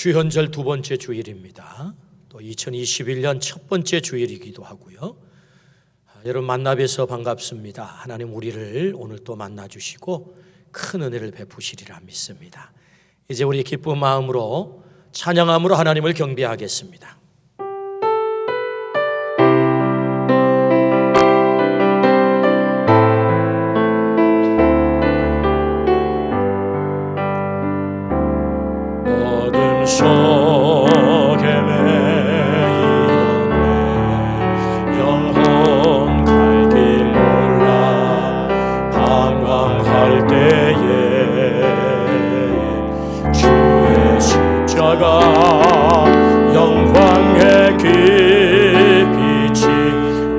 주현절 두 번째 주일입니다. 또 2021년 첫 번째 주일이기도 하고요. 여러분 만나 뵈서 반갑습니다. 하나님 우리를 오늘 또 만나주시고 큰 은혜를 베푸시리라 믿습니다. 이제 우리 기쁜 마음으로 찬양함으로 하나님을 경배하겠습니다. 어둠 속에 매이던 내 영혼 갈 길 몰라 방황할 때에 주의 십자가 영광의 빛이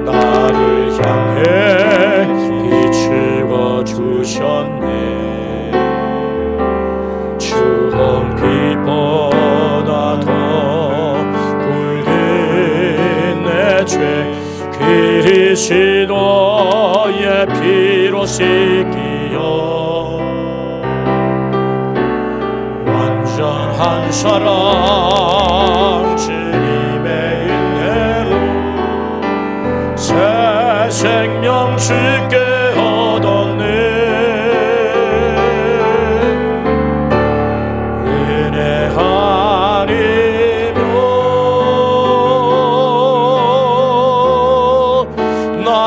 나를 향해 비추어 주셨네. 추운 빛보다 더 굵은 내 죄 그리스도의 피로 씻기어 완전한 사랑 주님의 은혜로 새 생명 주께 얻었네.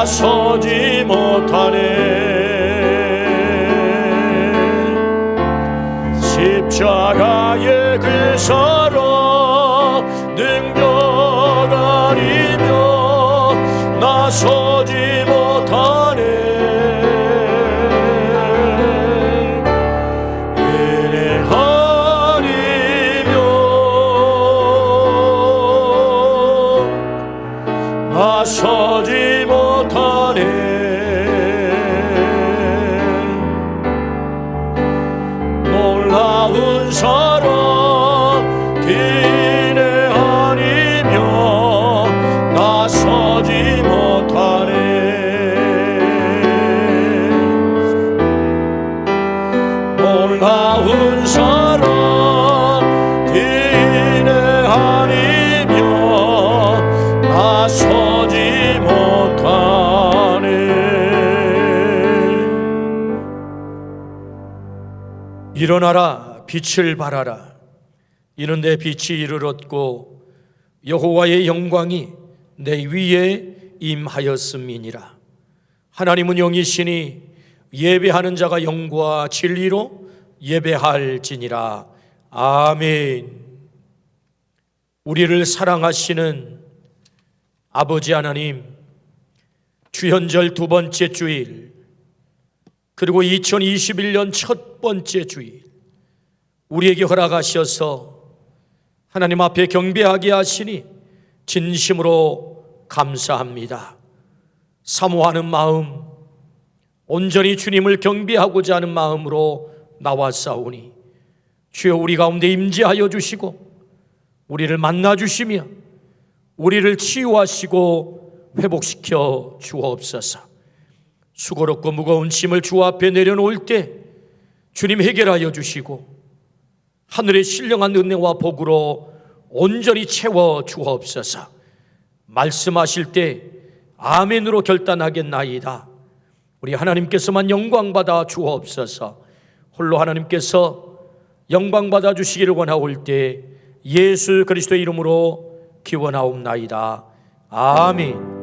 서지 못하네. 십자가의 그 사랑 능력 아니며 나 서지 못하네. 은혜 아니며 나 서지 못하네. 놀라운 사랑 기네 아니며 나 서지 못하네. 놀라운 사랑 기네 아니며 나 서지 못하네. 일어나라 빛을 발하라. 이는 내 빛이 이르렀고 여호와의 영광이 내 위에 임하였음이니라. 하나님은 영이시니 예배하는 자가 영과 진리로 예배할지니라. 아멘. 우리를 사랑하시는 아버지 하나님, 주현절 두 번째 주일 그리고 2021년 첫 번째 주일 우리에게 허락하셔서 하나님 앞에 경배하게 하시니 진심으로 감사합니다. 사모하는 마음, 온전히 주님을 경배하고자 하는 마음으로 나왔사오니 주여 우리 가운데 임재하여 주시고 우리를 만나 주시며 우리를 치유하시고 회복시켜 주옵소서. 수고롭고 무거운 짐을 주 앞에 내려놓을 때 주님 해결하여 주시고 하늘의 신령한 은혜와 복으로 온전히 채워 주옵소서. 말씀하실 때 아멘으로 결단하겠나이다. 우리 하나님께서만 영광받아 주옵소서. 홀로 하나님께서 영광받아 주시기를 원하올 때 예수 그리스도의 이름으로 기원하옵나이다. 아멘.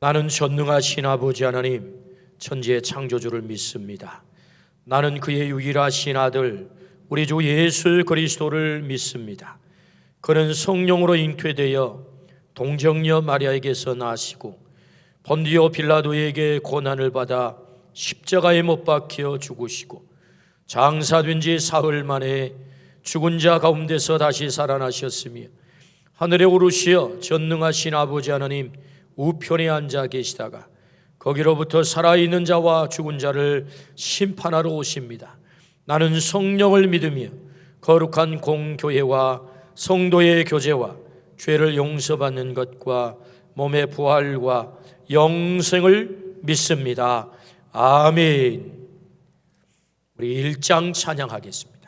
나는 전능하신 아버지 하나님 천지의 창조주를 믿습니다. 나는 그의 유일하신 아들 우리 주 예수 그리스도를 믿습니다. 그는 성령으로 잉태되어 동정녀 마리아에게서 나시고 본디오 빌라도에게 고난을 받아 십자가에 못 박혀 죽으시고 장사된 지 사흘 만에 죽은 자 가운데서 다시 살아나셨으며 하늘에 오르시어 전능하신 아버지 하나님 우편에 앉아 계시다가 거기로부터 살아있는 자와 죽은 자를 심판하러 오십니다. 나는 성령을 믿으며 거룩한 공교회와 성도의 교제와 죄를 용서받는 것과 몸의 부활과 영생을 믿습니다. 아멘. 우리 1장 찬양하겠습니다.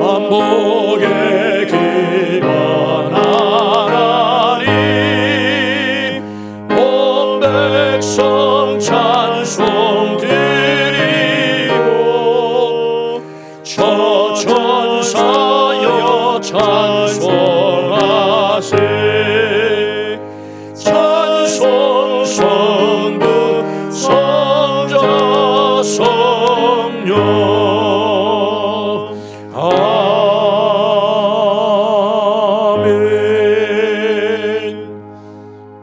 만복의 기만 하나님 온 백성 찬송 드리고 저 천사여 찬송하세 찬송 성부 성자 성령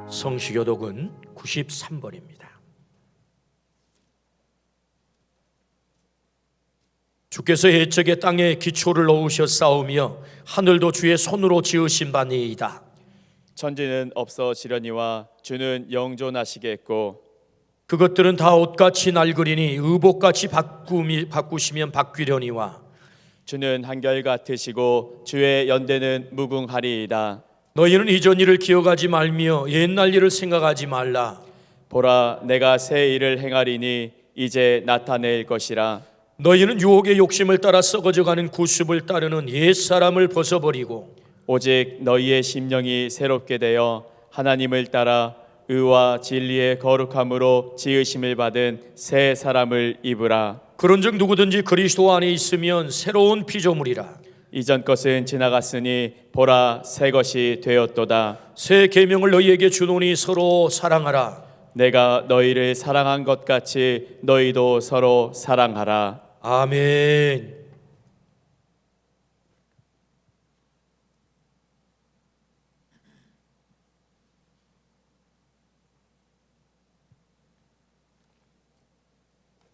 성시교독은 93번입니다. 주께서 옛적에 땅에 기초를 놓으셨사오며 하늘도 주의 손으로 지으신 바니이다. 천지는 없어지려니와 주는 영존하시겠고 그것들은 다 옷같이 낡으리니 의복같이 바꾸시면 바뀌려니와 주는 한결같으시고 주의 연대는 무궁하리이다. 너희는 이전 일을 기억하지 말며 옛날 일을 생각하지 말라. 보라, 내가 새 일을 행하리니 이제 나타낼 것이라. 너희는 유혹의 욕심을 따라 썩어져가는 구습을 따르는 옛사람을 벗어버리고 오직 너희의 심령이 새롭게 되어 하나님을 따라 의와 진리의 거룩함으로 지으심을 받은 새 사람을 입으라. 그런즉 누구든지 그리스도 안에 있으면 새로운 피조물이라. 이전 것은 지나갔으니 보라, 새 것이 되었도다. 새 계명을 너희에게 주노니 서로 사랑하라. 내가 너희를 사랑한 것 같이 너희도 서로 사랑하라. 아멘.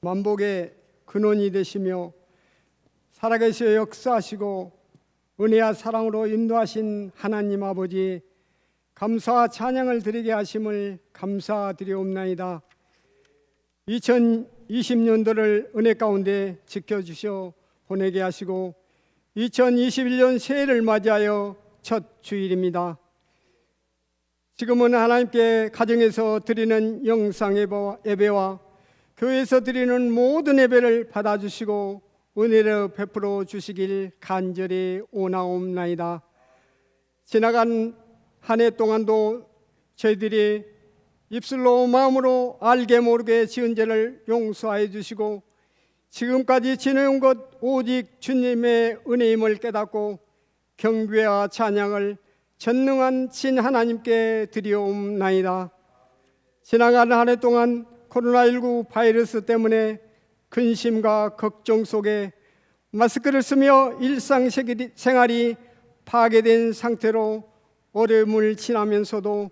만복의 근원이 되시며 살아계셔 역사하시고 은혜와 사랑으로 인도하신 하나님 아버지, 감사와 찬양을 드리게 하심을 감사드리옵나이다. 2020년도를 은혜 가운데 지켜주셔 보내게 하시고 2021년 새해를 맞이하여 첫 주일입니다. 지금은 하나님께 가정에서 드리는 영상 예배와 교회에서 드리는 모든 예배를 받아주시고 은혜를 베풀어 주시길 간절히 원하옵나이다. 지나간 한 해 동안도 저희들이 입술로 마음으로 알게 모르게 지은 죄를 용서하여 주시고 지금까지 지내온 것 오직 주님의 은혜임을 깨닫고 경배와 찬양을 전능한 신 하나님께 드리옵나이다. 지나간 한 해 동안 코로나19 바이러스 때문에 근심과 걱정 속에 마스크를 쓰며 일상생활이 파괴된 상태로 어려움을 지나면서도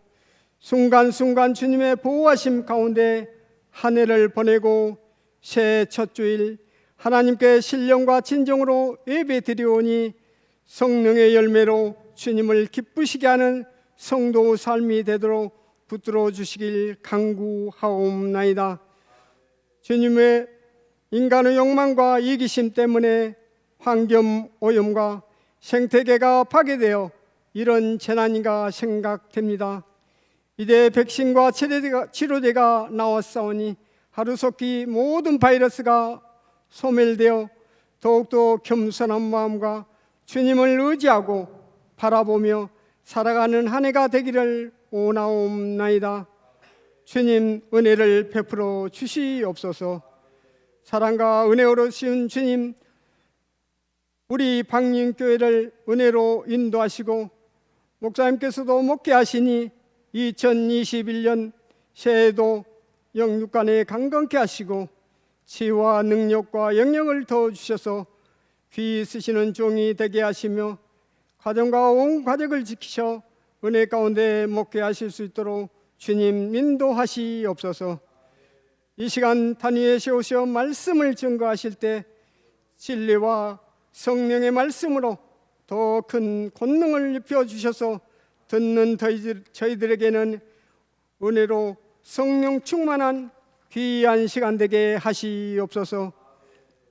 순간순간 주님의 보호하심 가운데 한 해를 보내고 새해 첫 주일 하나님께 신령과 진정으로 예배 드리오니 성령의 열매로 주님을 기쁘시게 하는 성도 삶이 되도록 붙들어 주시길 간구하옵나이다. 주님의 인간의 욕망과 이기심 때문에 환경 오염과 생태계가 파괴되어 이런 재난인가 생각됩니다. 이제 백신과 치료제가 나왔사오니 하루속히 모든 바이러스가 소멸되어 더욱더 겸손한 마음과 주님을 의지하고 바라보며 살아가는 한 해가 되기를 원하옵나이다. 주님 은혜를 베풀어 주시옵소서. 사랑과 은혜로 씌운 주님, 우리 방림교회를 은혜로 인도하시고 목사님께서도 목회하시니 2021년 새해도 영육간에 강건케 하시고 지혜와 능력과 영역을 더 주셔서 귀 쓰시는 종이 되게 하시며 가정과 온 가족을 지키셔 은혜 가운데 목회하실 수 있도록 주님 인도하시옵소서. 이 시간 단위에 세우셔 말씀을 증거하실 때 진리와 성령의 말씀으로 더 큰 권능을 입혀 주셔서 듣는 저희들에게는 은혜로 성령 충만한 귀한 시간 되게 하시옵소서.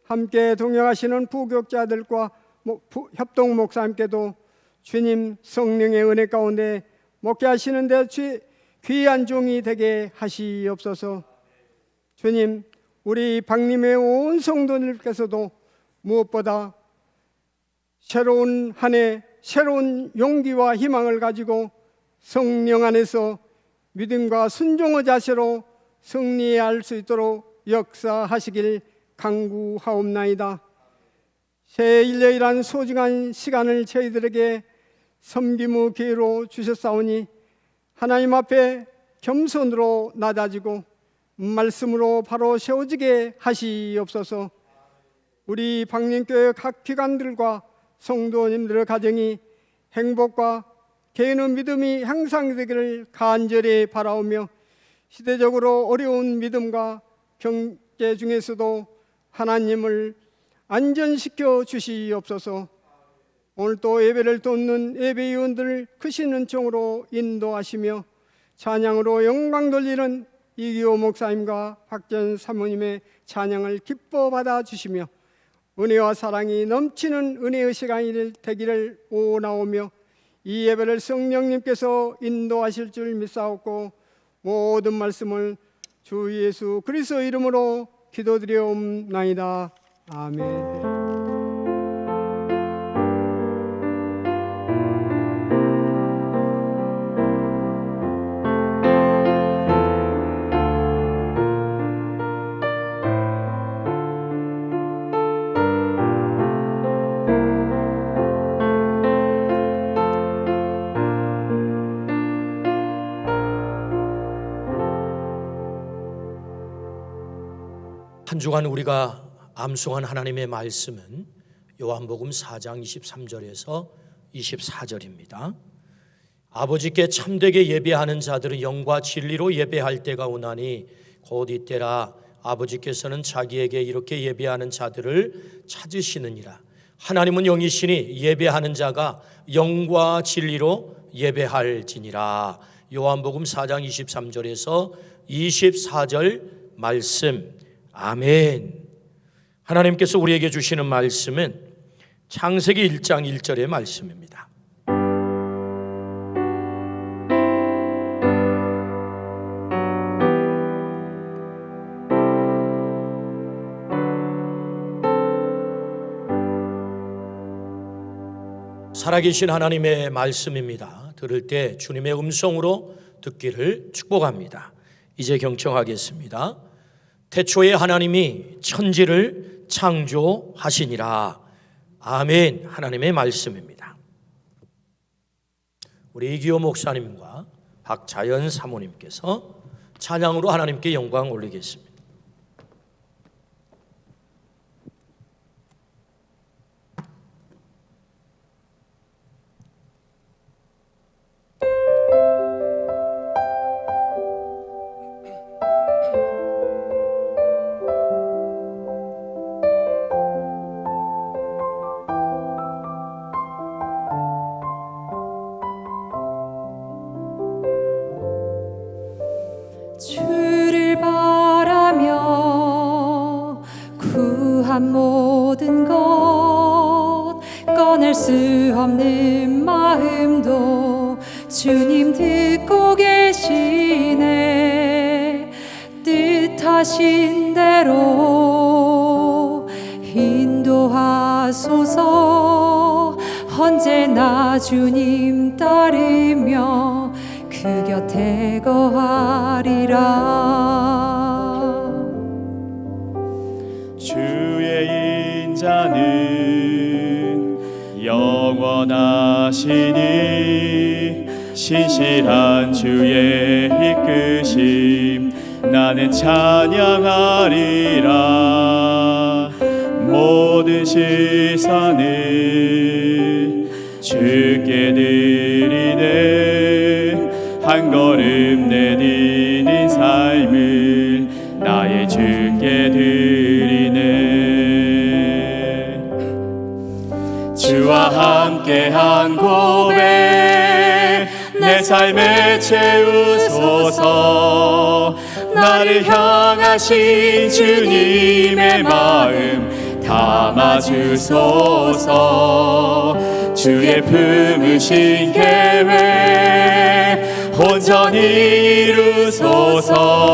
함께 동역하시는 부교육자들과 협동 목사님께도 주님 성령의 은혜 가운데 목회하시는데 귀한 종이 되게 하시옵소서. 주님, 우리 박림의 온 성도님께서도 무엇보다 새로운 한 해 새로운 용기와 희망을 가지고 성령 안에서 믿음과 순종의 자세로 승리할 수 있도록 역사하시길 간구하옵나이다. 새 1년이란 소중한 시간을 저희들에게 섬김의 기회로 주셨사오니 하나님 앞에 겸손으로 낮아지고 말씀으로 바로 세워지게 하시옵소서. 우리 박림교회 각 기관들과 성도님들의 가정이 행복과 개인의 믿음이 향상되기를 간절히 바라오며 시대적으로 어려운 믿음과 경제 중에서도 하나님을 안전시켜 주시옵소서. 오늘 또 예배를 돕는 예배위원들을 크신 은총으로 인도하시며 찬양으로 영광 돌리는 이기호 목사님과 박전 사모님의 찬양을 기뻐 받아주시며 은혜와 사랑이 넘치는 은혜의 시간이 되기를 원하오며 이 예배를 성령님께서 인도하실 줄 믿사옵고 모든 말씀을 주 예수 그리스도 이름으로 기도드리옵나이다. 아멘. 한 주간 우리가 암송한 하나님의 말씀은 요한복음 4장 23절에서 24절입니다. 아버지께 참되게 예배하는 자들은 영과 진리로 예배할 때가 오나니 곧 이때라. 아버지께서는 자기에게 이렇게 예배하는 자들을 찾으시느니라. 하나님은 영이시니 예배하는 자가 영과 진리로 예배할지니라. 요한복음 4장 23절에서 24절 말씀. 아멘. 하나님께서 우리에게 주시는 말씀은 창세기 1장 1절의 말씀입니다. 살아계신 하나님의 말씀입니다. 들을 때 주님의 음성으로 듣기를 축복합니다. 이제 경청하겠습니다. 태초에 하나님이 천지를 창조하시니라. 아멘. 하나님의 말씀입니다. 우리 이기호 목사님과 박자연 사모님께서 찬양으로 하나님께 영광 올리겠습니다. 주를 바라며 구한 모든 것 꺼낼 수 없는 마음도 주님 듣고 계시네. 뜻하신 대로 인도하소서. 언제나 주님 따르며 그 곁에 거하리라. 주의 인자는 영원하시니 신실한 주의 이끄심 나는 찬양하리라. 모든 시선을 주께 드리네. 한 걸음 내디딘 삶을 나의 주께 드리네. 주와 함께한 고백 내 삶에 채우소서. 나를 향하신 주님의 마음 담아주소서. 주의 품으신 계획 온전히 이루소서.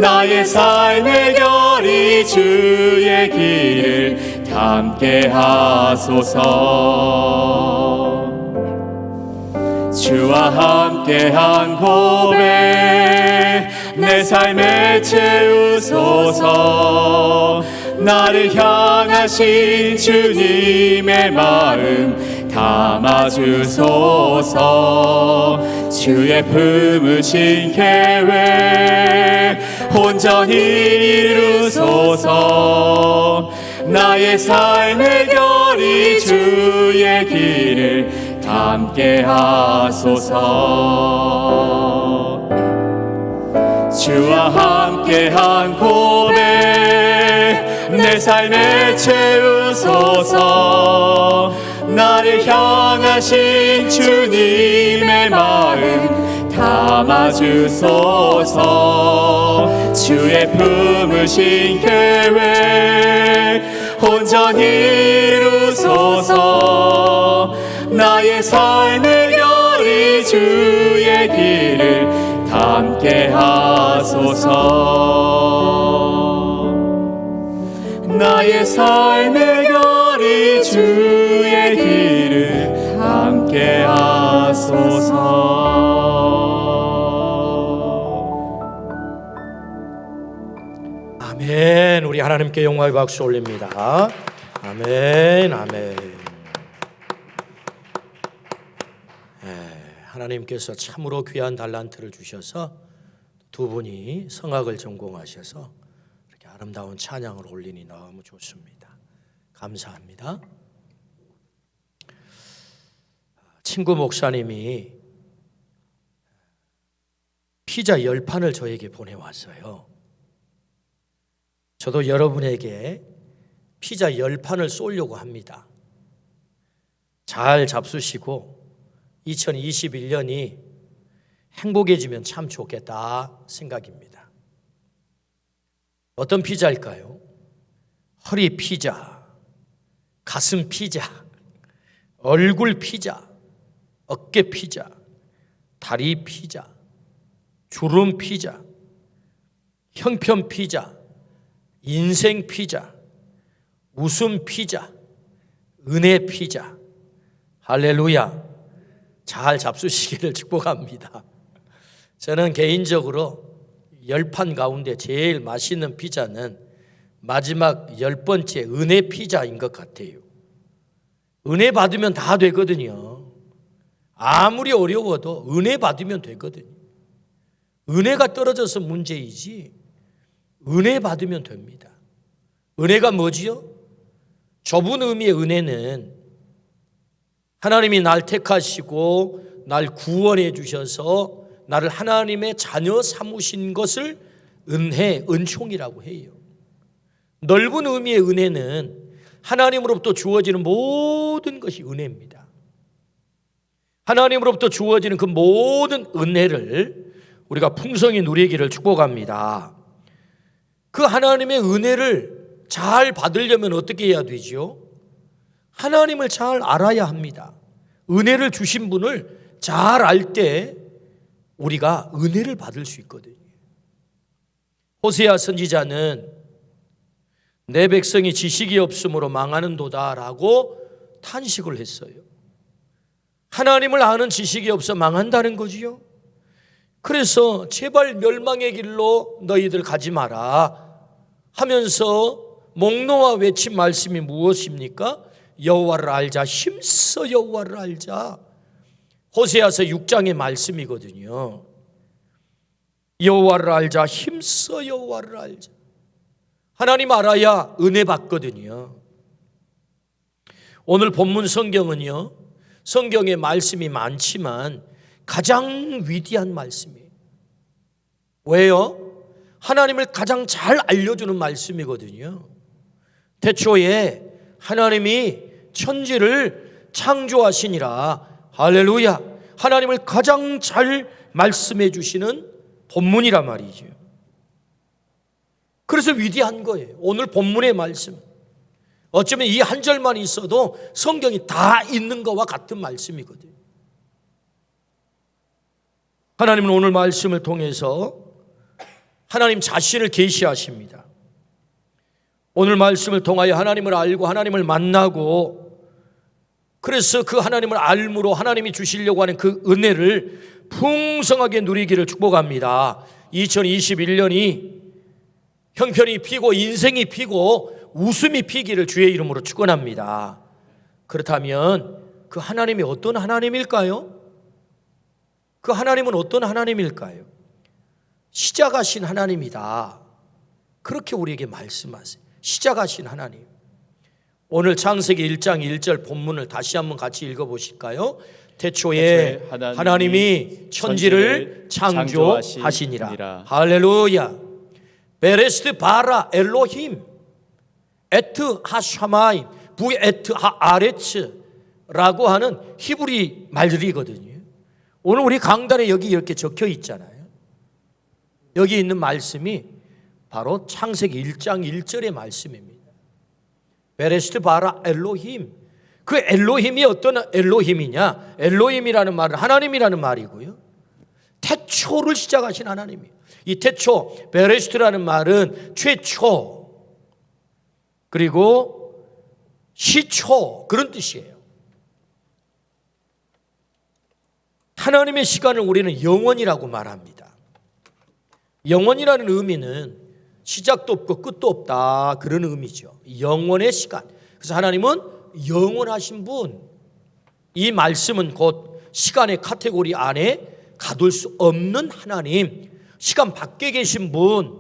나의 삶의 결이 주의 길을 닮게 하소서. 주와 함께한 고백 내 삶에 채우소서. 나를 향하신 주님의 마음 담아주소서. 주의 품으신 계획 온전히 이루소서. 나의 삶의 결이 주의 길을 닮게 하소서. 주와 함께한 고백 내 삶에 채우소서. 나를 향하신 주님의 마음 담아주소서. 주의 품으신 계획 온전히 이루소서. 나의 삶의 결이 주의 길을 닮게 하소서. 나의 삶의 결이 주의 길을 닮게 하소서. 아멘. 우리 하나님께 영광의 박수 올립니다. 아멘, 아멘. 하나님께서 참으로 귀한 달란트를 주셔서 두 분이 성악을 전공하셔서 이렇게 아름다운 찬양을 올리니 너무 좋습니다. 감사합니다. 친구 목사님이 피자 10판을 저에게 보내왔어요. 저도 여러분에게 피자 10판을 쏘려고 합니다. 잘 잡수시고 2021년이 행복해지면 참 좋겠다 생각입니다. 어떤 피자일까요? 허리 피자, 가슴 피자, 얼굴 피자, 어깨 피자, 다리 피자, 주름 피자, 형편 피자, 인생 피자, 웃음 피자, 은혜 피자. 할렐루야. 잘 잡수시기를 축복합니다. 저는 개인적으로 10판 가운데 제일 맛있는 피자는 마지막 10번째 은혜 피자인 것 같아요. 은혜 받으면 다 되거든요. 아무리 어려워도 은혜 받으면 되거든요. 은혜가 떨어져서 문제이지 은혜 받으면 됩니다. 은혜가 뭐지요? 좁은 의미의 은혜는 하나님이 날 택하시고 날 구원해 주셔서 나를 하나님의 자녀 삼으신 것을 은혜, 은총이라고 해요. 넓은 의미의 은혜는 하나님으로부터 주어지는 모든 것이 은혜입니다. 하나님으로부터 주어지는 그 모든 은혜를 우리가 풍성히 누리기를 축복합니다. 그 하나님의 은혜를 잘 받으려면 어떻게 해야 되죠? 하나님을 잘 알아야 합니다. 은혜를 주신 분을 잘 알 때 우리가 은혜를 받을 수 있거든요. 호세아 선지자는 내 백성이 지식이 없으므로 망하는도다라고 탄식을 했어요. 하나님을 아는 지식이 없어 망한다는 거지요. 그래서 제발 멸망의 길로 너희들 가지 마라 하면서 목놓아 외친 말씀이 무엇입니까? 여호와를 알자, 힘써 여호와를 알자. 호세아서 6장의 말씀이거든요. 여호와를 알자, 힘써 여호와를 알자. 하나님 알아야 은혜 받거든요. 오늘 본문 성경은요, 성경에 말씀이 많지만 가장 위대한 말씀이에요. 왜요? 하나님을 가장 잘 알려주는 말씀이거든요. 태초에 하나님이 천지를 창조하시니라. 할렐루야. 하나님을 가장 잘 말씀해 주시는 본문이란 말이죠. 그래서 위대한 거예요. 오늘 본문의 말씀, 어쩌면 이 한 절만 있어도 성경이 다 있는 것과 같은 말씀이거든요. 하나님은 오늘 말씀을 통해서 하나님 자신을 계시하십니다. 오늘 말씀을 통하여 하나님을 알고 하나님을 만나고, 그래서 그 하나님을 알므로 하나님이 주시려고 하는 그 은혜를 풍성하게 누리기를 축복합니다. 2021년이 형편이 피고 인생이 피고 웃음이 피기를 주의 이름으로 축원합니다. 그렇다면 그 하나님이 어떤 하나님일까요? 그 하나님은 어떤 하나님일까요? 시작하신 하나님이다. 그렇게 우리에게 말씀하세요. 시작하신 하나님. 오늘 창세기 1장 1절 본문을 다시 한번 같이 읽어보실까요? 태초에 하나님이 천지를 창조하시니라. 할렐루야. 베레스트 바라 엘로힘 에트 하샤마임 부 에트 하아레츠라고 하는 히브리 말들이거든요. 오늘 우리 강단에 여기 이렇게 적혀 있잖아요. 여기 있는 말씀이 바로 창세기 1장 1절의 말씀입니다. 베레스트 바라 엘로힘. 그 엘로힘이 어떤 엘로힘이냐? 엘로힘이라는 말은 하나님이라는 말이고요. 태초를 시작하신 하나님이에요. 이 태초, 베레스트라는 말은 최초, 그리고 시초, 그런 뜻이에요. 하나님의 시간을 우리는 영원이라고 말합니다. 영원이라는 의미는 시작도 없고 끝도 없다, 그런 의미죠. 영원의 시간. 그래서 하나님은 영원하신 분. 이 말씀은 곧 시간의 카테고리 안에 가둘 수 없는 하나님, 시간 밖에 계신 분,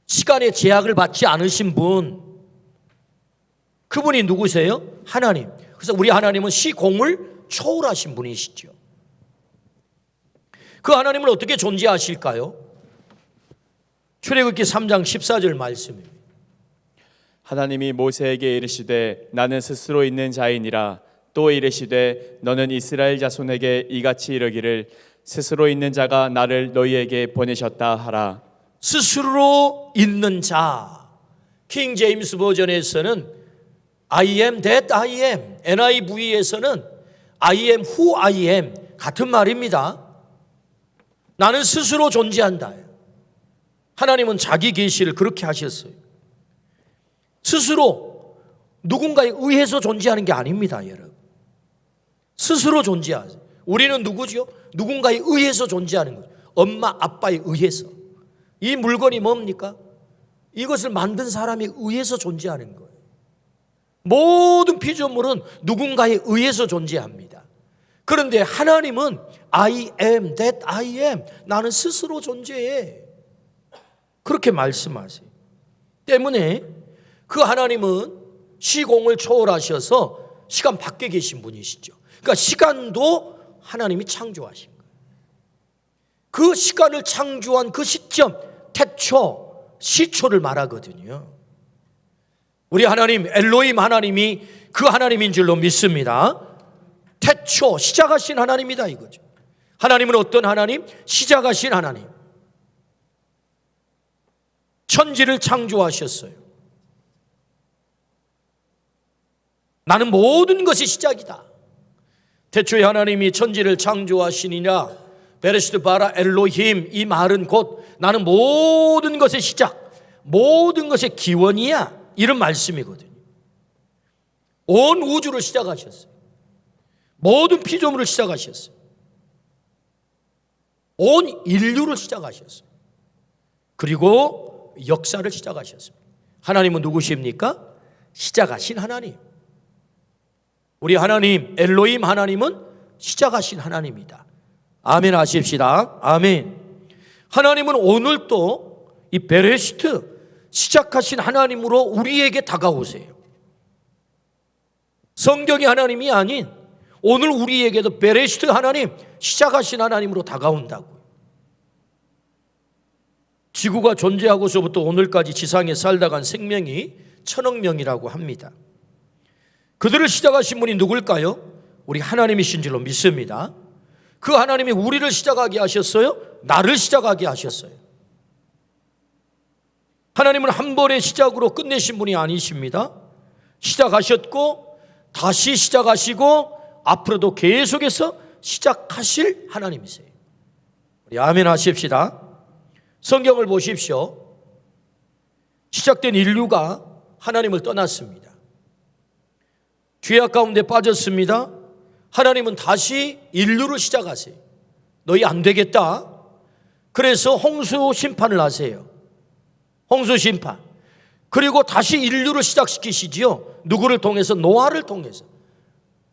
시간의 제약을 받지 않으신 분, 그분이 누구세요? 하나님. 그래서 우리 하나님은 시공을 초월하신 분이시죠. 그 하나님은 어떻게 존재하실까요? 출애굽기 3장 14절 말씀입니다. 하나님이 모세에게 이르시되 나는 스스로 있는 자이니라. 또 이르시되 너는 이스라엘 자손에게 이같이 이르기를 스스로 있는 자가 나를 너희에게 보내셨다 하라. 스스로 있는 자. 킹 제임스 버전에서는 I am that I am, NIV에서는 I am who I am, 같은 말입니다. 나는 스스로 존재한다. 하나님은 자기 계시를 그렇게 하셨어요. 스스로 누군가에 의해서 존재하는 게 아닙니다, 여러분. 스스로 존재하세요. 우리는 누구죠? 누군가에 의해서 존재하는 거죠. 엄마, 아빠에 의해서. 이 물건이 뭡니까? 이것을 만든 사람에 의해서 존재하는 거예요. 모든 피조물은 누군가에 의해서 존재합니다. 그런데 하나님은 I am that I am, 나는 스스로 존재해, 그렇게 말씀하세요. 때문에 그 하나님은 시공을 초월하셔서 시간 밖에 계신 분이시죠. 그러니까 시간도 하나님이 창조하신 거예요. 그 시간을 창조한 그 시점, 태초, 시초를 말하거든요. 우리 하나님, 엘로힘 하나님이 그 하나님인 줄로 믿습니다. 태초, 시작하신 하나님이다 이거죠. 하나님은 어떤 하나님? 시작하신 하나님. 천지를 창조하셨어요. 나는 모든 것이 시작이다. 태초에 하나님이 천지를 창조하시니라. 베레시트 바라 엘로힘, 이 말은 곧 나는 모든 것의 시작, 모든 것의 기원이야, 이런 말씀이거든요. 온 우주를 시작하셨어요. 모든 피조물을 시작하셨어요. 온 인류를 시작하셨어요. 그리고 역사를 시작하셨습니다. 하나님은 누구십니까? 시작하신 하나님. 우리 하나님, 엘로힘 하나님은 시작하신 하나님이다. 아멘 하십시다. 아멘. 하나님은 오늘도 이 베레시트, 시작하신 하나님으로 우리에게 다가오세요. 성경이 하나님이 아닌 오늘 우리에게도 베레시트 하나님, 시작하신 하나님으로 다가온다고요. 지구가 존재하고서부터 오늘까지 지상에 살다 간 생명이 1000억 명이라고 합니다. 그들을 시작하신 분이 누굴까요? 우리 하나님이신 줄로 믿습니다. 그 하나님이 우리를 시작하게 하셨어요? 나를 시작하게 하셨어요. 하나님은 한 번의 시작으로 끝내신 분이 아니십니다. 시작하셨고 다시 시작하시고 앞으로도 계속해서 시작하실 하나님이세요. 우리 아멘 하십시다. 성경을 보십시오. 시작된 인류가 하나님을 떠났습니다. 죄악 가운데 빠졌습니다. 하나님은 다시 인류를 시작하세요. 너희 안 되겠다. 그래서 홍수 심판을 하세요. 홍수 심판. 그리고 다시 인류를 시작시키시지요. 누구를 통해서? 노아를 통해서.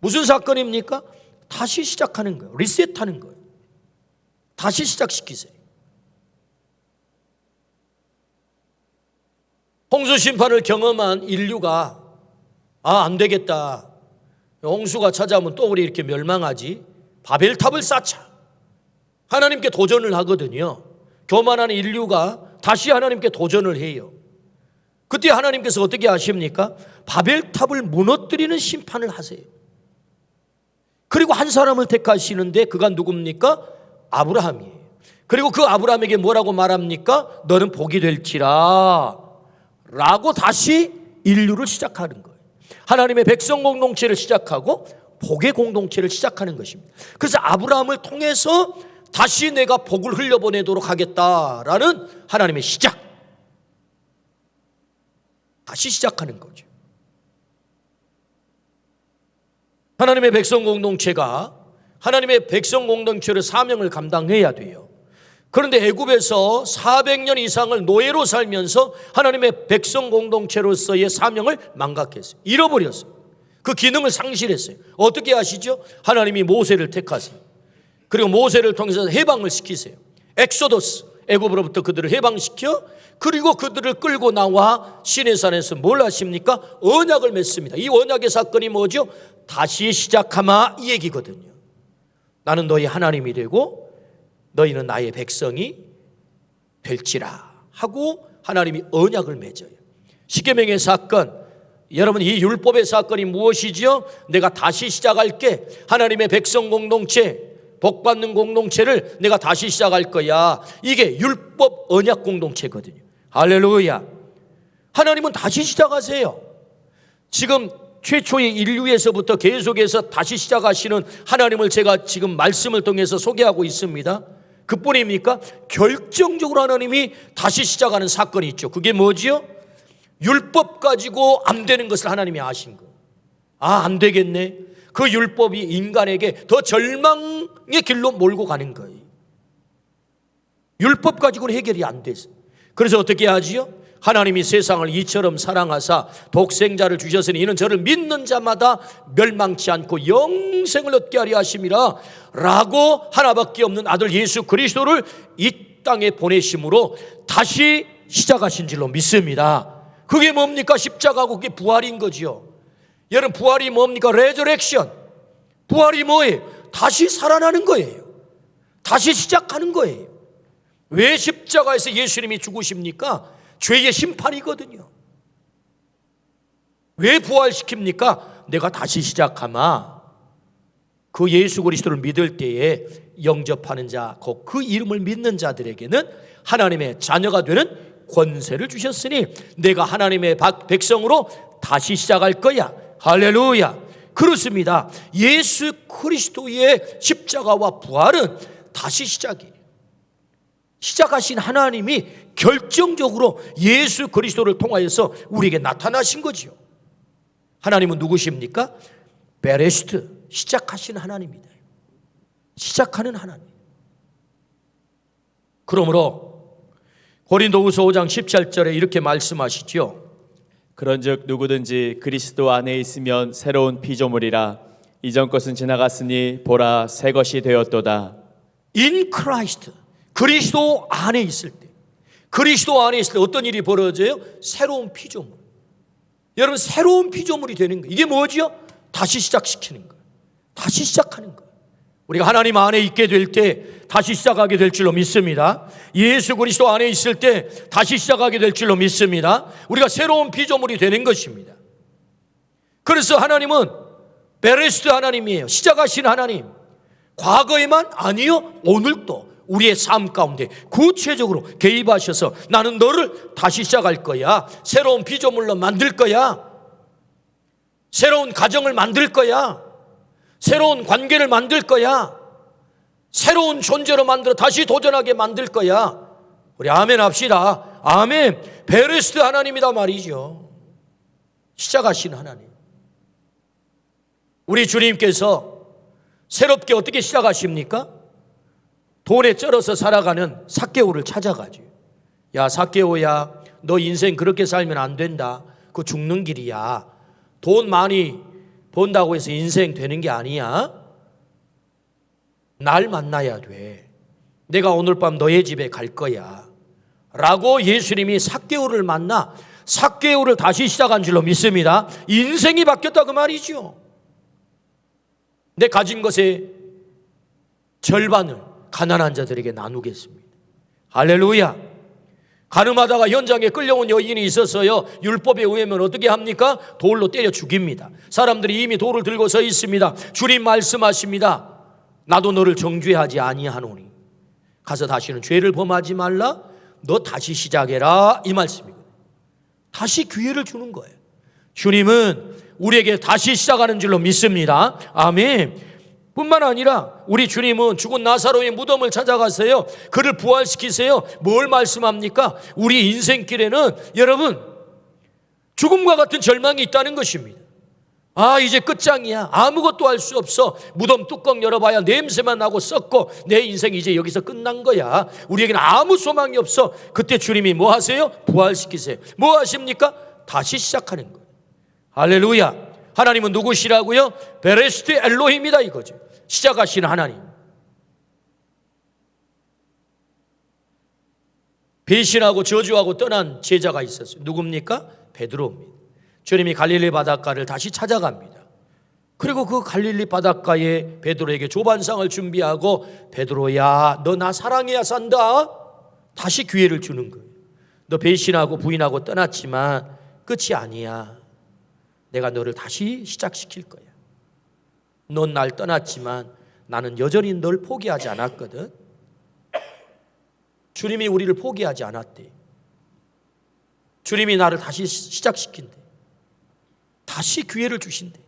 무슨 사건입니까? 다시 시작하는 거예요. 리셋하는 거예요. 다시 시작시키세요. 홍수 심판을 경험한 인류가 안 되겠다. 홍수가 찾아오면 또 우리 이렇게 멸망하지. 바벨탑을 쌓자. 하나님께 도전을 하거든요. 교만한 인류가 다시 하나님께 도전을 해요. 그때 하나님께서 어떻게 하십니까? 바벨탑을 무너뜨리는 심판을 하세요. 그리고 한 사람을 택하시는데 그가 누굽니까? 아브라함이에요. 그리고 그 아브라함에게 뭐라고 말합니까? 너는 복이 될지라 라고 다시 인류를 시작하는 거예요. 하나님의 백성 공동체를 시작하고 복의 공동체를 시작하는 것입니다. 그래서 아브라함을 통해서 다시 내가 복을 흘려보내도록 하겠다라는 하나님의 시작. 다시 시작하는 거죠. 하나님의 백성 공동체가 하나님의 백성 공동체의 사명을 감당해야 돼요. 그런데 애굽에서 400년 이상을 노예로 살면서 하나님의 백성 공동체로서의 사명을 망각했어요. 잃어버렸어요. 그 기능을 상실했어요. 어떻게 하시죠? 하나님이 모세를 택하세요. 그리고 모세를 통해서 해방을 시키세요. 엑소더스, 애굽으로부터 그들을 해방시켜 그리고 그들을 끌고 나와 시내산에서 뭘 하십니까? 언약을 맺습니다. 이 언약의 사건이 뭐죠? 다시 시작하마 이 얘기거든요. 나는 너희 하나님이 되고 너희는 나의 백성이 될지라 하고 하나님이 언약을 맺어요. 십계명의 사건, 여러분 이 율법의 사건이 무엇이죠? 내가 다시 시작할게. 하나님의 백성 공동체, 복받는 공동체를 내가 다시 시작할 거야. 이게 율법 언약 공동체거든요. 할렐루야. 하나님은 다시 시작하세요. 지금 최초의 인류에서부터 계속해서 다시 시작하시는 하나님을 제가 지금 말씀을 통해서 소개하고 있습니다. 그뿐입니까? 결정적으로 하나님이 다시 시작하는 사건이 있죠. 그게 뭐지요? 율법 가지고 안 되는 것을 하나님이 아신 거예요. 안 되겠네. 그 율법이 인간에게 더 절망의 길로 몰고 가는 거예요. 율법 가지고는 해결이 안 돼서. 그래서 어떻게 하지요? 하나님이 세상을 이처럼 사랑하사 독생자를 주셨으니 이는 저를 믿는 자마다 멸망치 않고 영생을 얻게 하려 하심이라 라고 하나밖에 없는 아들 예수 그리스도를 이 땅에 보내심으로 다시 시작하신 줄로 믿습니다. 그게 뭡니까? 십자가고 그게 부활인 거지요. 여러분 부활이 뭡니까? 레저렉션. 부활이 뭐예요? 다시 살아나는 거예요. 다시 시작하는 거예요. 왜 십자가에서 예수님이 죽으십니까? 죄의 심판이거든요. 왜 부활시킵니까? 내가 다시 시작하마. 그 예수 그리스도를 믿을 때에 영접하는 자, 그 이름을 믿는 자들에게는 하나님의 자녀가 되는 권세를 주셨으니 내가 하나님의 백성으로 다시 시작할 거야. 할렐루야. 그렇습니다. 예수 그리스도의 십자가와 부활은 다시 시작이에요. 시작하신 하나님이 결정적으로 예수 그리스도를 통하여서 우리에게 나타나신 거죠. 하나님은 누구십니까? 베레시트, 시작하신 하나님입니다. 시작하는 하나님. 그러므로 고린도후서 5장 17절에 이렇게 말씀하시죠. 그런즉 누구든지 그리스도 안에 있으면 새로운 피조물이라 이전 것은 지나갔으니 보라 새 것이 되었도다. In Christ, 그리스도 안에 있을 때, 그리스도 안에 있을 때 어떤 일이 벌어져요? 새로운 피조물. 여러분 새로운 피조물이 되는 거예요. 이게 뭐죠? 다시 시작시키는 거예요. 다시 시작하는 거예요. 우리가 하나님 안에 있게 될 때 다시 시작하게 될 줄로 믿습니다. 예수 그리스도 안에 있을 때 다시 시작하게 될 줄로 믿습니다. 우리가 새로운 피조물이 되는 것입니다. 그래서 하나님은 베레스트 하나님이에요. 시작하신 하나님. 과거에만 아니요, 오늘도 우리의 삶 가운데 구체적으로 개입하셔서 나는 너를 다시 시작할 거야. 새로운 피조물로 만들 거야. 새로운 가정을 만들 거야. 새로운 관계를 만들 거야. 새로운 존재로 만들어 다시 도전하게 만들 거야. 우리 아멘 합시다. 아멘. 베레스트 하나님이다 말이죠. 시작하신 하나님. 우리 주님께서 새롭게 어떻게 시작하십니까? 돈에 쩔어서 살아가는 삭개오를 찾아가죠. 야, 삭개오야, 너 인생 그렇게 살면 안 된다. 그거 죽는 길이야. 돈 많이 번다고 해서 인생 되는 게 아니야. 날 만나야 돼. 내가 오늘 밤 너의 집에 갈 거야. 라고 예수님이 삭개오를 만나 삭개오를 다시 시작한 줄로 믿습니다. 인생이 바뀌었다 그 말이죠. 내 가진 것의 절반을 가난한 자들에게 나누겠습니다. 할렐루야. 가늠하다가 현장에 끌려온 여인이 있었어요. 율법에 의하면 어떻게 합니까? 돌로 때려 죽입니다. 사람들이 이미 돌을 들고 서 있습니다. 주님 말씀하십니다. 나도 너를 정죄하지 아니하노니 가서 다시는 죄를 범하지 말라. 너 다시 시작해라. 이 말씀이거든요. 다시 기회를 주는 거예요. 주님은 우리에게 다시 시작하는 줄로 믿습니다. 아멘. 뿐만 아니라 우리 주님은 죽은 나사로의 무덤을 찾아가세요. 그를 부활시키세요. 뭘 말씀합니까? 우리 인생길에는 여러분 죽음과 같은 절망이 있다는 것입니다. 아, 이제 끝장이야. 아무것도 할 수 없어. 무덤 뚜껑 열어봐야 냄새만 나고 썩고 내 인생이 이제 여기서 끝난 거야. 우리에게는 아무 소망이 없어. 그때 주님이 뭐 하세요? 부활시키세요. 뭐 하십니까? 다시 시작하는 거예요. 할렐루야. 하나님은 누구시라고요? 베레스트 엘로힘이다 이거죠. 시작하시는 하나님. 배신하고 저주하고 떠난 제자가 있었어요. 누굽니까? 베드로입니다. 주님이 갈릴리 바닷가를 다시 찾아갑니다. 그리고 그 갈릴리 바닷가에 베드로에게 조반상을 준비하고 베드로야, 너 나 사랑해야 산다. 다시 기회를 주는 거예요. 너 배신하고 부인하고 떠났지만 끝이 아니야. 내가 너를 다시 시작시킬 거야. 넌 날 떠났지만 나는 여전히 널 포기하지 않았거든. 주님이 우리를 포기하지 않았대. 주님이 나를 다시 시작시킨대. 다시 기회를 주신대.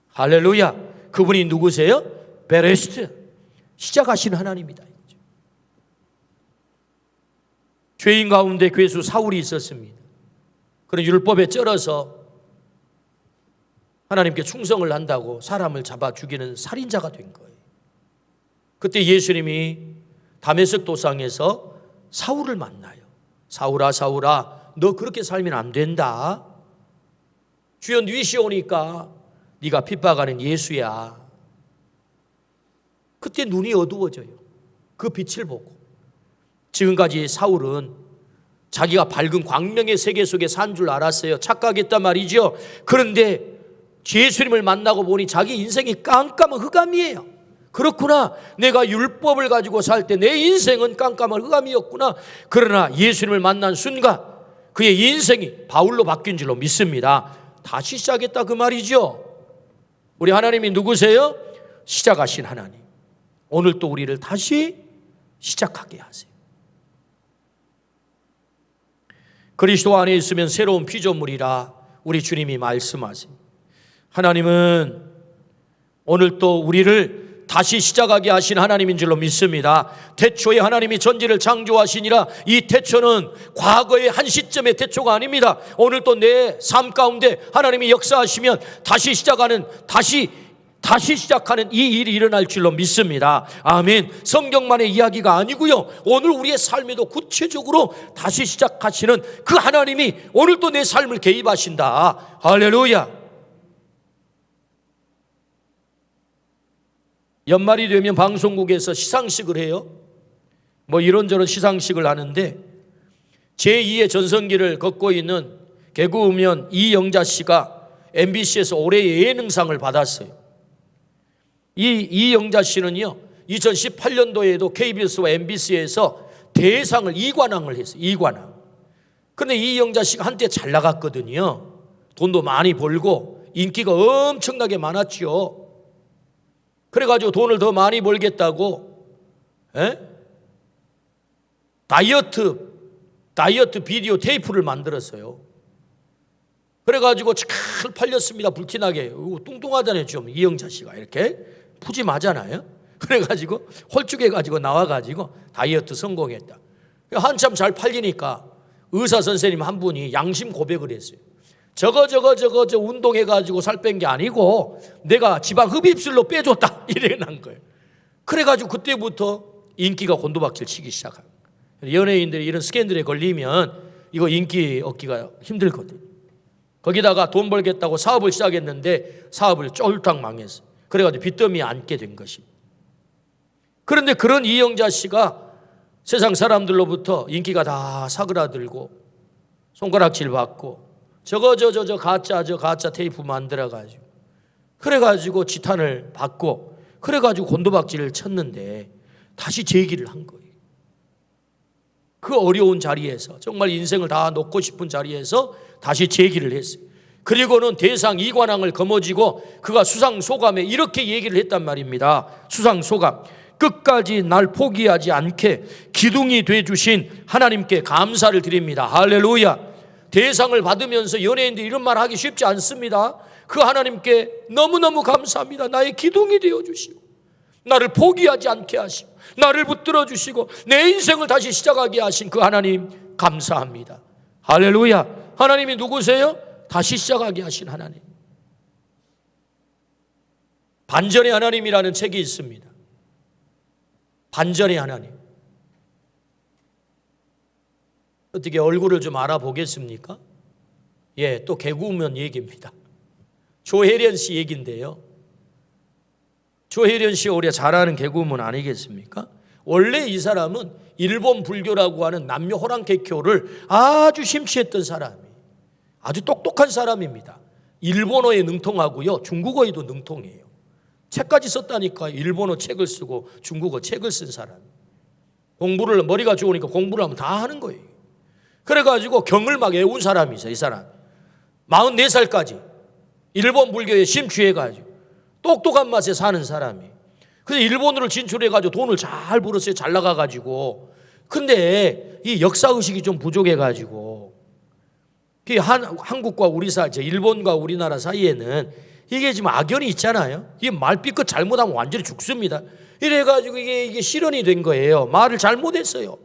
할렐루야. 그분이 누구세요? 베레스트. 시작하신 하나님이다. 죄인 가운데 괴수 사울이 있었습니다. 그런 율법에 쩔어서 하나님께 충성을 한다고 사람을 잡아 죽이는 살인자가 된 거예요. 그때 예수님이 다메섹 도상에서 사울을 만나요. 사울아, 사울아, 너 그렇게 살면 안 된다. 주여 뉘시 오니까 네가 핍박하는 예수야. 그때 눈이 어두워져요. 그 빛을 보고. 지금까지 사울은 자기가 밝은 광명의 세계 속에 산 줄 알았어요. 착각했단 말이죠. 그런데 예수님을 만나고 보니 자기 인생이 깜깜한 흑암이에요. 그렇구나. 내가 율법을 가지고 살 때 내 인생은 깜깜한 흑암이었구나. 그러나 예수님을 만난 순간 그의 인생이 바울로 바뀐 줄로 믿습니다. 다시 시작했다 그 말이죠. 우리 하나님이 누구세요? 시작하신 하나님. 오늘 또 우리를 다시 시작하게 하세요. 그리스도 안에 있으면 새로운 피조물이라 우리 주님이 말씀하세요. 하나님은 오늘 또 우리를 다시 시작하게 하신 하나님인 줄로 믿습니다. 태초에 하나님이 전지를 창조하시니라. 이 태초는 과거의 한 시점의 태초가 아닙니다. 오늘 또 내 삶 가운데 하나님이 역사하시면 다시 시작하는 다시 시작하는 이 일이 일어날 줄로 믿습니다. 아멘. 성경만의 이야기가 아니고요. 오늘 우리의 삶에도 구체적으로 다시 시작하시는 그 하나님이 오늘 또 내 삶을 개입하신다. 할렐루야. 연말이 되면 방송국에서 시상식을 해요. 뭐 이런저런 시상식을 하는데 제2의 전성기를 걷고 있는 개그우먼 이영자 씨가 MBC에서 올해의 예능상을 받았어요. 이 이영자 씨는요 2018년도에도 KBS와 MBC에서 대상을 2관왕을 했어요. 2관왕. 그런데 이영자 씨가 한때 잘 나갔거든요. 돈도 많이 벌고 인기가 엄청나게 많았죠. 그래가지고 돈을 더 많이 벌겠다고 다이어트 비디오 테이프를 만들었어요. 그래가지고 잘 팔렸습니다. 불티나게. 뚱뚱하잖아요. 좀 이영자 씨가 이렇게 푸짐하잖아요. 그래가지고 홀쭉해가지고 나와가지고 다이어트 성공했다. 한참 잘 팔리니까 의사 선생님 한 분이 양심 고백을 했어요. 저거 운동해가지고 살 뺀 게 아니고 내가 지방 흡입술로 빼줬다 이래 난 거예요. 그래가지고 그때부터 인기가 곤두박질 치기 시작한 거예요. 연예인들이 이런 스캔들에 걸리면 이거 인기 얻기가 힘들거든요. 거기다가 돈 벌겠다고 사업을 시작했는데 사업을 쫄딱 망했어요. 그래가지고 빚더미에 앉게 된 것입니다. 그런데 그런 이영자 씨가 세상 사람들로부터 인기가 다 사그라들고 손가락질 받고 저거 가짜 테이프 만들어가지고 그래가지고 지탄을 받고 그래가지고 곤두박질을 쳤는데 다시 재기를 한 거예요. 그 어려운 자리에서 정말 인생을 다 놓고 싶은 자리에서 다시 재기를 했어요. 그리고는 대상 이관왕을 거머쥐고 그가 수상소감에 이렇게 얘기를 했단 말입니다. 수상소감. 끝까지 날 포기하지 않게 기둥이 되어주신 하나님께 감사를 드립니다. 할렐루야. 대상을 받으면서 연예인들이 이런 말 하기 쉽지 않습니다. 그 하나님께 너무너무 감사합니다. 나의 기둥이 되어주시고 나를 포기하지 않게 하시고 나를 붙들어 주시고 내 인생을 다시 시작하게 하신 그 하나님 감사합니다. 할렐루야. 하나님이 누구세요? 다시 시작하게 하신 하나님. 반전의 하나님이라는 책이 있습니다. 반전의 하나님. 어떻게 얼굴을 좀 알아보겠습니까? 예, 또 개그우먼 얘기입니다. 조혜련 씨 얘기인데요. 조혜련 씨 오히려 잘 아는 개그우먼 아니겠습니까? 원래 이 사람은 일본 불교라고 하는 남녀 호랑개교를 아주 심취했던 사람이에요. 아주 똑똑한 사람입니다. 일본어에 능통하고요. 중국어에도 능통해요. 책까지 썼다니까. 일본어 책을 쓰고 중국어 책을 쓴 사람. 공부를 머리가 좋으니까 공부를 하면 다 하는 거예요. 그래가지고 경을 막 외운 사람이 있어요. 이 사람 44살까지 일본 불교에 심취해가지고 똑똑한 맛에 사는 사람이. 그래서 일본으로 진출해가지고 돈을 잘 벌었어요. 잘 나가가지고. 근데 이 역사의식이 좀 부족해가지고 한국과 우리 사이, 일본과 우리나라 사이에는 이게 지금 악연이 있잖아요. 이게 말삐끗 잘못하면 완전히 죽습니다. 이래가지고 이게 실현이 된 거예요. 말을 잘못했어요.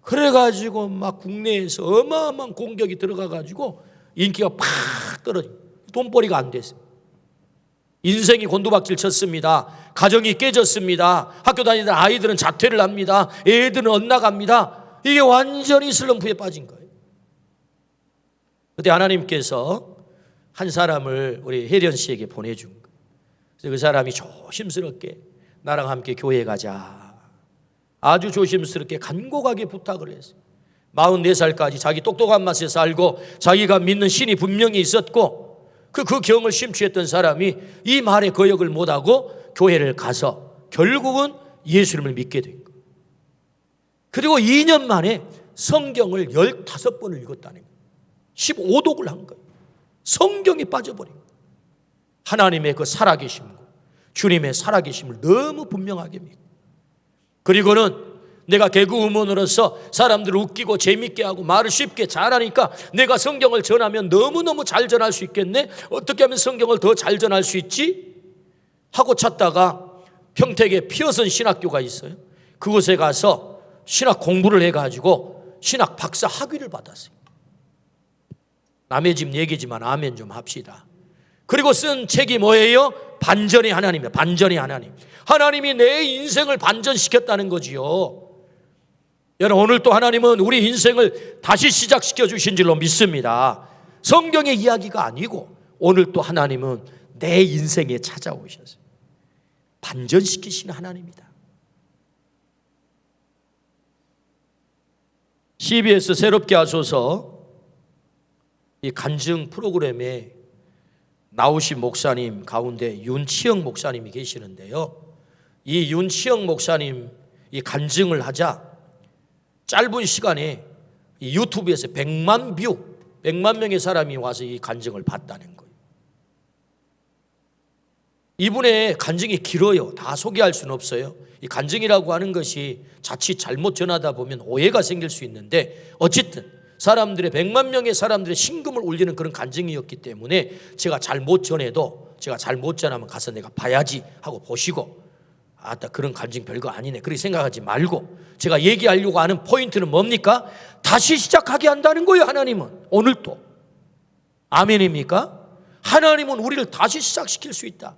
그래가지고 막 국내에서 어마어마한 공격이 들어가가지고 인기가 팍 떨어지고 돈벌이가 안 됐어요. 인생이 곤두박질 쳤습니다. 가정이 깨졌습니다. 학교 다니던 아이들은 자퇴를 합니다. 애들은 엇나갑니다. 이게 완전히 슬럼프에 빠진 거예요. 그때 하나님께서 한 사람을 우리 혜련 씨에게 보내준 거예요. 그래서 그 사람이 조심스럽게 나랑 함께 교회 가자. 아주 조심스럽게 간곡하게 부탁을 했어요. 44살까지 자기 똑똑한 맛에 살고 자기가 믿는 신이 분명히 있었고 그 경을 심취했던 사람이 이 말에 거역을 못하고 교회를 가서 결국은 예수님을 믿게 된 거예요. 그리고 2년 만에 성경을 15번을 읽었다는 거예요. 15독을 한 거예요. 성경이 빠져버린 거예요. 하나님의 그 살아계심과 주님의 살아계심을 너무 분명하게 믿고, 그리고는 내가 개그우먼으로서 사람들을 웃기고 재밌게 하고 말을 쉽게 잘하니까 내가 성경을 전하면 너무너무 잘 전할 수 있겠네. 어떻게 하면 성경을 더 잘 전할 수 있지? 하고 찾다가 평택에 피어선 신학교가 있어요. 그곳에 가서 신학 공부를 해가지고 신학 박사 학위를 받았어요. 남의 집 얘기지만 아멘 좀 합시다. 그리고 쓴 책이 뭐예요? 반전의 하나님이에요. 반전의 하나님. 하나님이 내 인생을 반전시켰다는 거지요. 여러분, 오늘 또 하나님은 우리 인생을 다시 시작시켜 주신 줄로 믿습니다. 성경의 이야기가 아니고 오늘 또 하나님은 내 인생에 찾아오셨어요. 반전시키시는 하나님이다. CBS 새롭게 하소서 이 간증 프로그램에 나오신 목사님 가운데 윤치영 목사님이 계시는데요. 이 윤치영 목사님 이 간증을 하자 짧은 시간에 이 유튜브에서 100만 명의 사람이 와서 이 간증을 봤다는 거예요. 이분의 간증이 길어요. 다 소개할 수는 없어요. 이 간증이라고 하는 것이 자칫 잘못 전하다 보면 오해가 생길 수 있는데, 어쨌든 사람들의 100만 명의 사람들의 신금을 올리는 그런 간증이었기 때문에 제가 잘못 전해도, 제가 잘못 전하면 가서 내가 봐야지 하고 보시고, 아따 그런 간증 별거 아니네 그렇게 생각하지 말고, 제가 얘기하려고 하는 포인트는 뭡니까? 다시 시작하게 한다는 거예요. 하나님은 오늘 또 아멘입니까? 하나님은 우리를 다시 시작시킬 수 있다.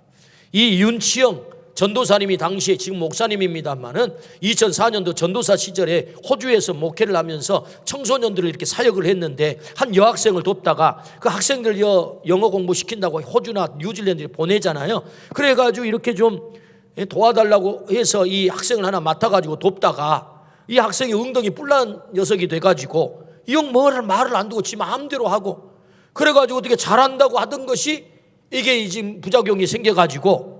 이 윤치영 전도사님이 당시에, 지금 목사님입니다만은 2004년도 전도사 시절에 호주에서 목회를 하면서 청소년들을 이렇게 사역을 했는데, 한 여학생을 돕다가 그 학생들 영어 공부시킨다고 호주나 뉴질랜드에 보내잖아요. 그래가지고 이렇게 좀 도와달라고 해서 이 학생을 하나 맡아가지고 돕다가, 이 학생이 엉덩이 뿔난 녀석이 돼가지고 이 형 말을 안 두고 지 마음대로 하고, 그래가지고 어떻게 잘한다고 하던 것이 이게 지금 부작용이 생겨가지고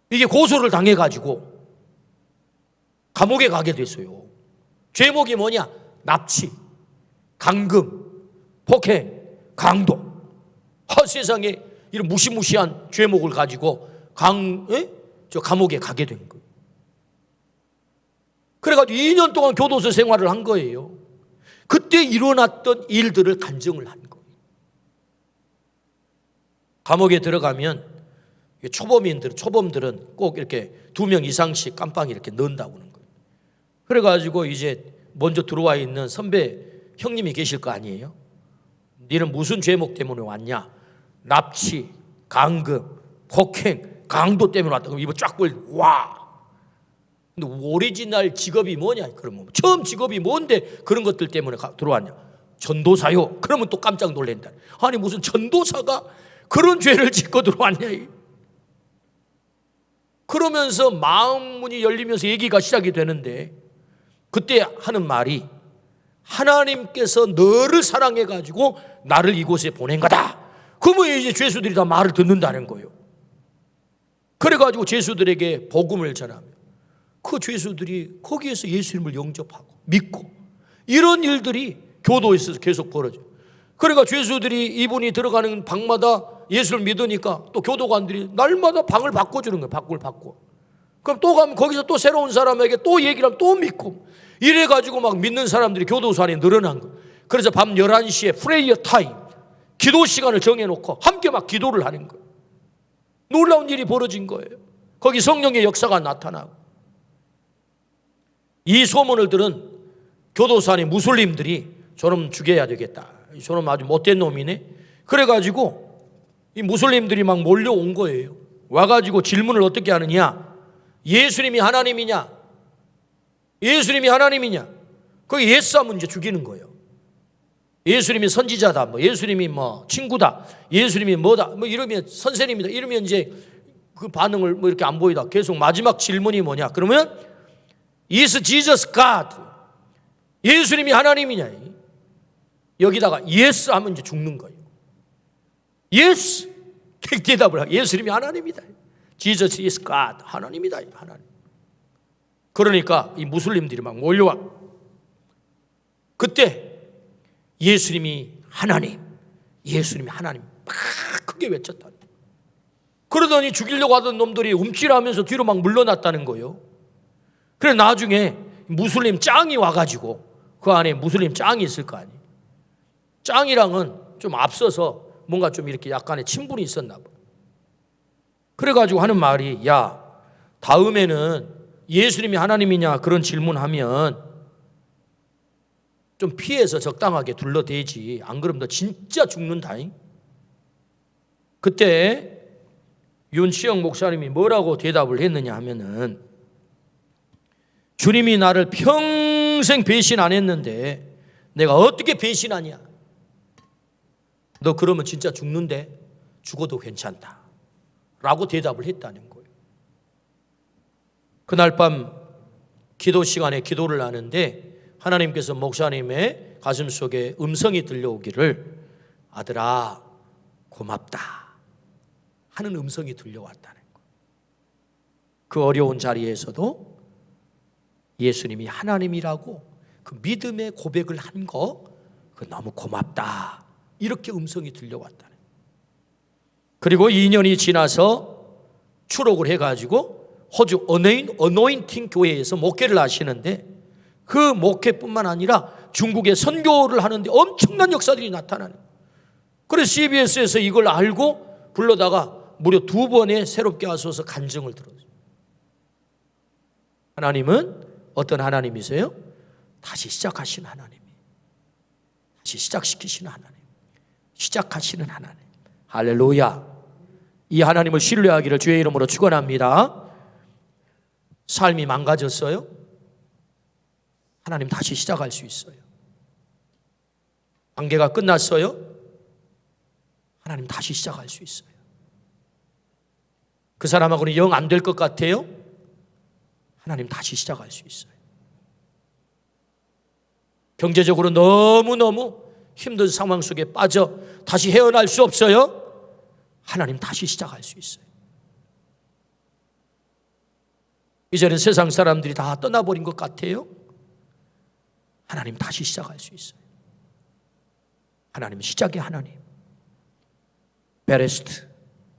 이게 고소를 당해가지고 감옥에 가게 됐어요. 죄목이 뭐냐? 납치, 감금, 폭행, 강도. 세상에 이런 무시무시한 죄목을 가지고 감옥에 가게 된 거예요. 그래가지고 2년 동안 교도소 생활을 한 거예요. 그때 일어났던 일들을 간증을 한 거예요. 감옥에 들어가면 초범들은 꼭 이렇게 2명 이상씩 깜빵에 이렇게 넣는다고 하는 거예요. 그래가지고 이제 먼저 들어와 있는 선배 형님이 계실 거 아니에요? 너는 무슨 죄목 때문에 왔냐? 납치, 감금, 폭행, 강도 때문에 왔다. 그럼 입을 쫙 벌리고 와. 근데 오리지널 직업이 뭐냐? 그러면 처음 직업이 뭔데 그런 것들 때문에 들어왔냐? 전도사요. 그러면 또 깜짝 놀란다. 아니 무슨 전도사가 그런 죄를 짓고 들어왔냐? 그러면서 마음 문이 열리면서 얘기가 시작이 되는데, 그때 하는 말이 하나님께서 너를 사랑해가지고 나를 이곳에 보낸 거다. 그러면 이제 죄수들이 다 말을 듣는다는 거예요. 그래가지고 죄수들에게 복음을 전하며 그 죄수들이 거기에서 예수님을 영접하고 믿고, 이런 일들이 교도에서 계속 벌어져요. 그러니까 죄수들이 이분이 들어가는 방마다 예수를 믿으니까 또 교도관들이 날마다 방을 바꿔주는 거예요. 방을 바꿔. 그럼 또 가면 거기서 또 새로운 사람에게 또 얘기를 하면 또 믿고, 이래가지고 막 믿는 사람들이 교도소 안에 늘어난 거예요. 그래서 밤 11시에 프레이어 타임, 기도 시간을 정해놓고 함께 막 기도를 하는 거예요. 놀라운 일이 벌어진 거예요. 거기 성령의 역사가 나타나고, 이 소문을 들은 교도소 안에 무슬림들이 저놈 죽여야 되겠다, 저놈 아주 못된 놈이네. 그래가지고 이 무슬림들이 막 몰려온 거예요. 와가지고 질문을 어떻게 하느냐? 예수님이 하나님이냐? 예수님이 하나님이냐? 거기 예스 하면 이제 죽이는 거예요. 예수님이 선지자다, 뭐 예수님이 뭐 친구다, 예수님이 뭐다, 뭐 이러면 선생님이다, 이러면 이제 그 반응을 뭐 이렇게 안 보이다. 계속 마지막 질문이 뭐냐? 그러면 Is Jesus God? 예수님이 하나님이냐? 여기다가 yes 하면 이제 죽는 거예요. yes. 대답을 하고 예수님이 하나님이다. Jesus is God. 하나님이다. 하나님. 그러니까 이 무슬림들이 막 몰려와. 그때 예수님이 하나님, 예수님이 하나님 막 크게 외쳤다. 그러더니 죽이려고 하던 놈들이 움찔하면서 뒤로 막 물러났다는 거예요. 그래 나중에 무슬림 짱이 와가지고, 그 안에 무슬림 짱이 있을 거 아니에요. 짱이랑은 좀 앞서서 뭔가 좀 이렇게 약간의 친분이 있었나 봐. 그래가지고 하는 말이, 야, 다음에는 예수님이 하나님이냐 그런 질문하면 좀 피해서 적당하게 둘러대지, 안 그러면 너 진짜 죽는다잉. 그때 윤치영 목사님이 뭐라고 대답을 했느냐 하면은, 주님이 나를 평생 배신 안 했는데 내가 어떻게 배신하냐? 너 그러면 진짜 죽는데 죽어도 괜찮다 라고 대답을 했다는 거예요. 그날 밤 기도 시간에 기도를 하는데 하나님께서 목사님의 가슴속에 음성이 들려오기를, 아들아 고맙다 하는 음성이 들려왔다는 거예요. 그 어려운 자리에서도 예수님이 하나님이라고 그 믿음의 고백을 한 거, 그 너무 고맙다, 이렇게 음성이 들려왔다는 거예요. 그리고 2년이 지나서 출옥을 해가지고 호주 어노인팅 교회에서 목회를 하시는데 그 목회뿐만 아니라 중국에 선교를 하는데 엄청난 역사들이 나타나는 거예요. 그래서 CBS에서 이걸 알고 불러다가 무려 2번의 새롭게 하소서 간증을 들었어요. 하나님은 어떤 하나님이세요? 다시 시작하시는 하나님, 다시 시작시키시는 하나님, 시작하시는 하나님. 할렐루야. 이 하나님을 신뢰하기를 주의 이름으로 축원합니다. 삶이 망가졌어요? 하나님 다시 시작할 수 있어요. 관계가 끝났어요? 하나님 다시 시작할 수 있어요. 그 사람하고는 영 안 될 것 같아요? 하나님 다시 시작할 수 있어요. 경제적으로 너무너무 힘든 상황 속에 빠져 다시 헤어날 수 없어요? 하나님 다시 시작할 수 있어요. 이제는 세상 사람들이 다 떠나버린 것 같아요? 하나님 다시 시작할 수 있어요. 하나님은 시작의 하나님. 베레스트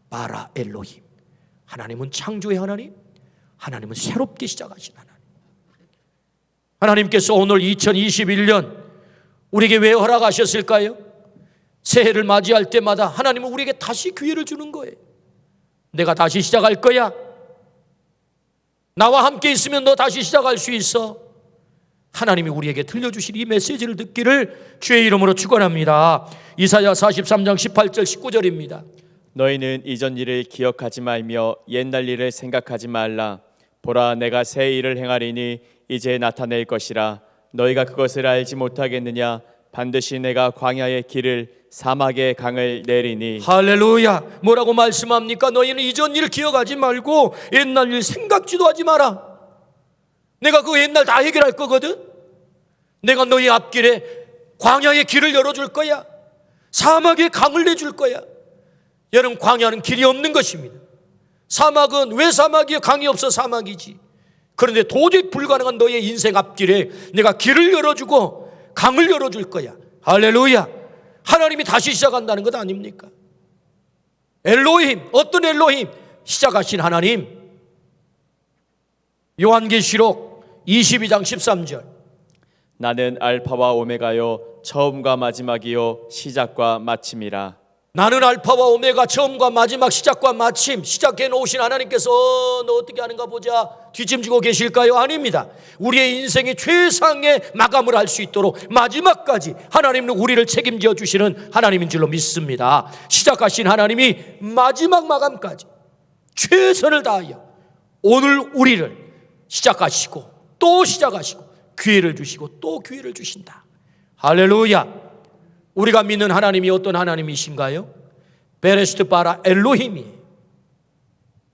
바라 엘로힘. 하나님은 창조의 하나님, 하나님은 새롭게 시작하신 하나님. 하나님께서 오늘 2021년 우리에게 왜 허락하셨을까요? 새해를 맞이할 때마다 하나님은 우리에게 다시 기회를 주는 거예요. 내가 다시 시작할 거야. 나와 함께 있으면 너 다시 시작할 수 있어. 하나님이 우리에게 들려주신 이 메시지를 듣기를 주의 이름으로 축원합니다. 이사야 43장 18절 19절입니다. 너희는 이전 일을 기억하지 말며 옛날 일을 생각하지 말라. 보라, 내가 새 일을 행하리니 이제 나타낼 것이라. 너희가 그것을 알지 못하겠느냐? 반드시 내가 광야의 길을 사막의 강을 내리니. 할렐루야. 뭐라고 말씀합니까? 너희는 이전 일 기억하지 말고 옛날 일 생각지도 하지 마라. 내가 그 옛날 다 해결할 거거든. 내가 너희 앞길에 광야의 길을 열어줄 거야. 사막의 강을 내줄 거야. 여러분, 광야는 길이 없는 것입니다. 사막은 왜 사막이에요? 강이 없어 사막이지. 그런데 도저히 불가능한 너의 인생 앞길에 내가 길을 열어주고 강을 열어줄 거야. 할렐루야. 하나님이 다시 시작한다는 것 아닙니까? 엘로힘, 어떤 엘로힘? 시작하신 하나님. 요한계시록 22장 13절. 나는 알파와 오메가요 처음과 마지막이요 시작과 마침이라. 나는 알파와 오메가, 처음과 마지막, 시작과 마침. 시작해 놓으신 하나님께서 너 어떻게 하는가 보자 뒷짐지고 계실까요? 아닙니다. 우리의 인생의 최상의 마감을 할 수 있도록 마지막까지 하나님은 우리를 책임져 주시는 하나님인 줄로 믿습니다. 시작하신 하나님이 마지막 마감까지 최선을 다하여 오늘 우리를 시작하시고 또 시작하시고 기회를 주시고 또 기회를 주신다. 할렐루야. 우리가 믿는 하나님이 어떤 하나님이신가요? 베레스트 바라 엘로힘이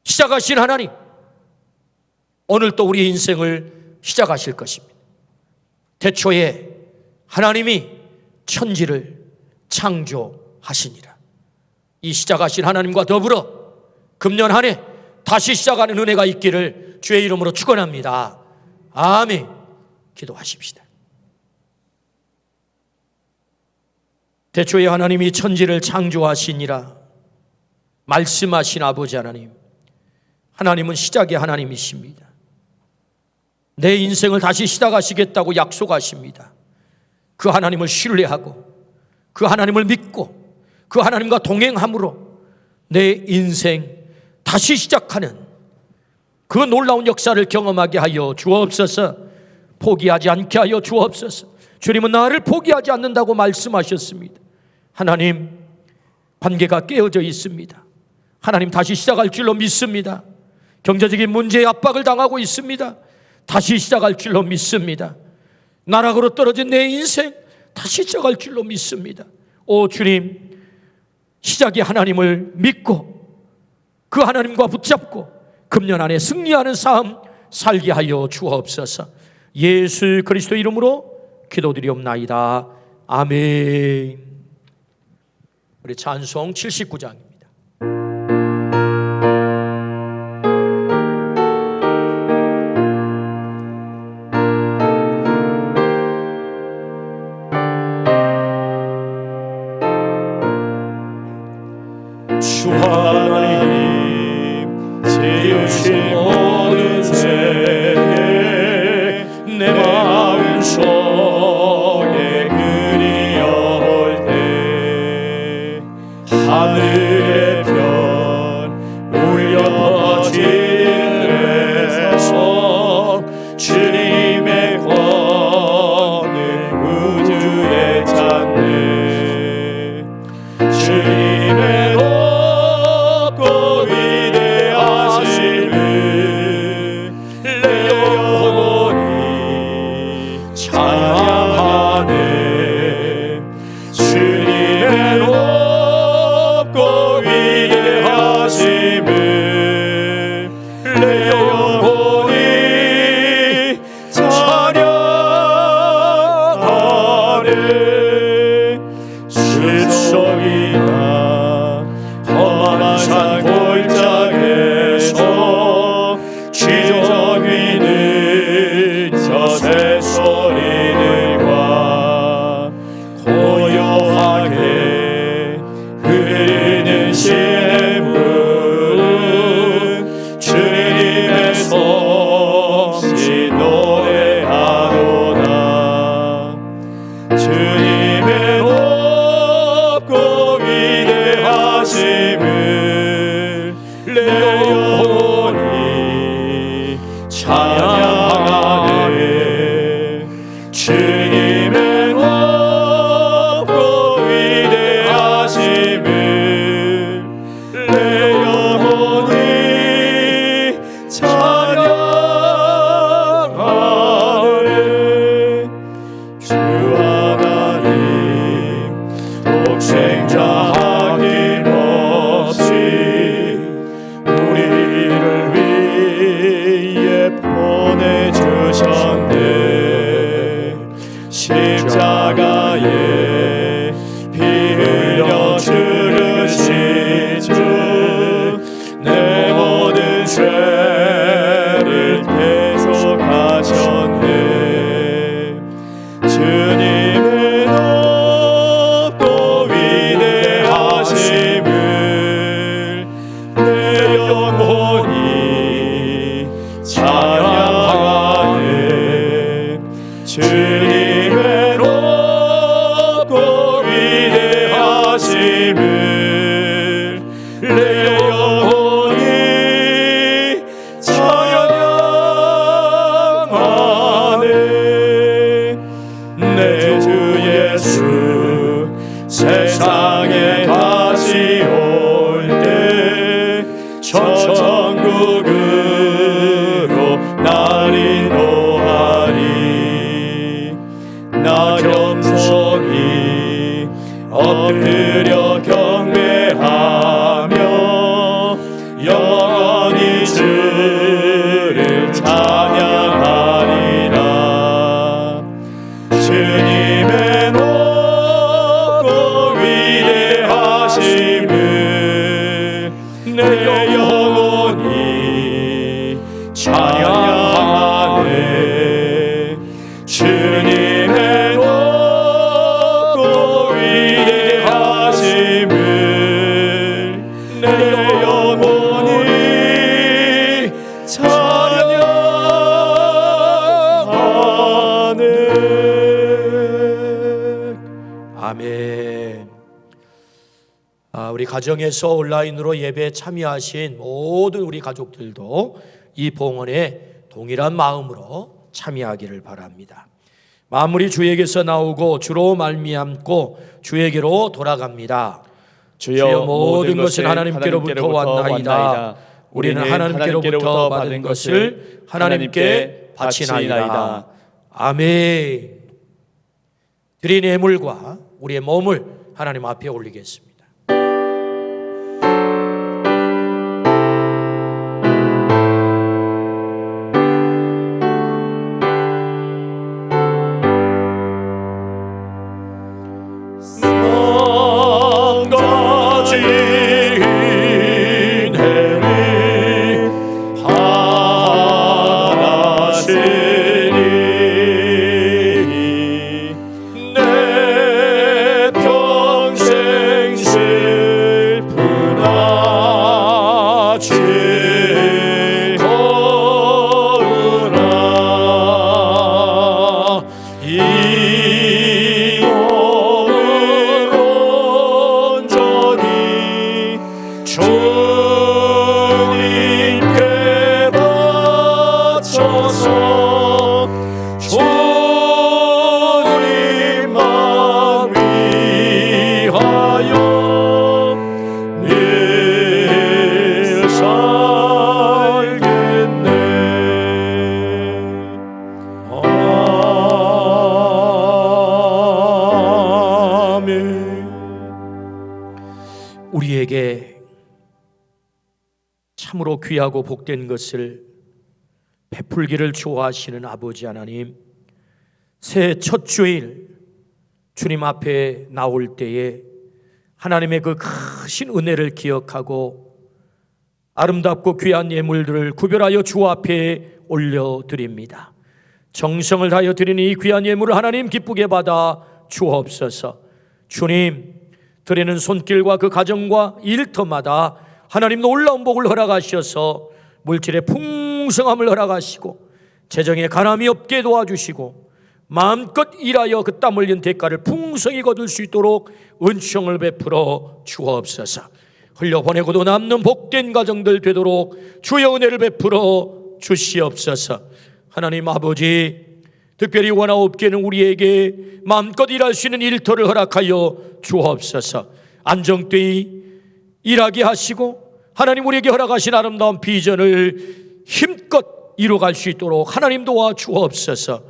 시작하신 하나님, 오늘 또 우리 인생을 시작하실 것입니다. 태초에 하나님이 천지를 창조하시니라. 이 시작하신 하나님과 더불어 금년 한 해 다시 시작하는 은혜가 있기를 주의 이름으로 축원합니다. 아멘. 기도하십시다. 태초에 하나님이 천지를 창조하시니라 말씀하신 아버지 하나님, 하나님은 시작의 하나님이십니다. 내 인생을 다시 시작하시겠다고 약속하십니다. 그 하나님을 신뢰하고 그 하나님을 믿고 그 하나님과 동행함으로 내 인생 다시 시작하는 그 놀라운 역사를 경험하게 하여 주옵소서. 포기하지 않게 하여 주옵소서. 주님은 나를 포기하지 않는다고 말씀하셨습니다. 하나님, 관계가 깨어져 있습니다. 하나님 다시 시작할 줄로 믿습니다. 경제적인 문제에 압박을 당하고 있습니다. 다시 시작할 줄로 믿습니다. 나락으로 떨어진 내 인생 다시 시작할 줄로 믿습니다. 오 주님, 시작의 하나님을 믿고 그 하나님과 붙잡고 금년 안에 승리하는 삶 살게 하여 주옵소서. 예수 그리스도 이름으로 기도드리옵나이다. 아멘. 우리 찬송 79장입니다. 주와 내 마음속에 그리워올 때 하늘의 별 울려 퍼지는 데서 주님의 권능 우주에 찾네. 주님의 높고 위대하심을 내 영혼이 찬양하네. 주님의 높고 위대하심을 내 영혼이 찬양하네. 숲속이나 험한 산 골짜기에서 지저귀는 저 새소리들과 고요하게 흐르는 시냇물은 주님의 솜씨 노래하도다. 주님의 높고 위대하심을 내 영혼이 찬양하네. 주님의 높고 위대하심을 내 영혼이 찬양하네. 주 하나님 독생자 아낌없이 우리를 위해 보내주셨네. 십자가에 피 흘려 죽으신 주 내 모든 죄를 대속하셨네. 주님의 높고 위대하심을 내 영혼이 찬양하네. 주님의 높고 위대하심을 내 영혼이 찬양하네. 내 주 예수 세상에 다시 올 때 저 천국으로 날 인도하리. 나 겸손히 엎드려 경배하며 영원히 주를 찬양하리라. 주님의 높고 위대하심을 내 영혼이 찬양하네. 주님의 높고 위대하심을 내 영혼이 찬양하네. 아멘. 우리 가정에서 온라인으로 예배에 참여하신 모든 우리 가족들도 이 봉헌에 동일한 마음으로 참여하기를 바랍니다. 만물이 주에게서 나오고 주로 말미암고 주에게로 돌아갑니다. 주여 모든 것은 하나님께로부터 왔나이다. 우리는 하나님께로부터 받은 것을 하나님께 바치나이다. 아멘. 드린 예물과 우리의 몸을 하나님 앞에 올리겠습니다. 내 평생 참으로 귀하고 복된 것을 베풀기를 좋아하시는 아버지 하나님, 새해 첫 주일 주님 앞에 나올 때에 하나님의 그 크신 은혜를 기억하고 아름답고 귀한 예물들을 구별하여 주 앞에 올려드립니다. 정성을 다하여 드리는 이 귀한 예물을 하나님 기쁘게 받아 주옵소서. 주님, 드리는 손길과 그 가정과 일터마다 하나님 놀라운 복을 허락하셔서 물질의 풍성함을 허락하시고 재정에 가남이 없게 도와주시고 마음껏 일하여 그 땀 흘린 대가를 풍성히 거둘 수 있도록 은총을 베풀어 주옵소서. 흘려보내고도 남는 복된 가정들 되도록 주의 은혜를 베풀어 주시옵소서. 하나님 아버지, 특별히 원하옵게는 우리에게 마음껏 일할 수 있는 일터를 허락하여 주옵소서. 안정되이 일하게 하시고 하나님 우리에게 허락하신 아름다운 비전을 힘껏 이루어갈 수 있도록 하나님 도와 주옵소서.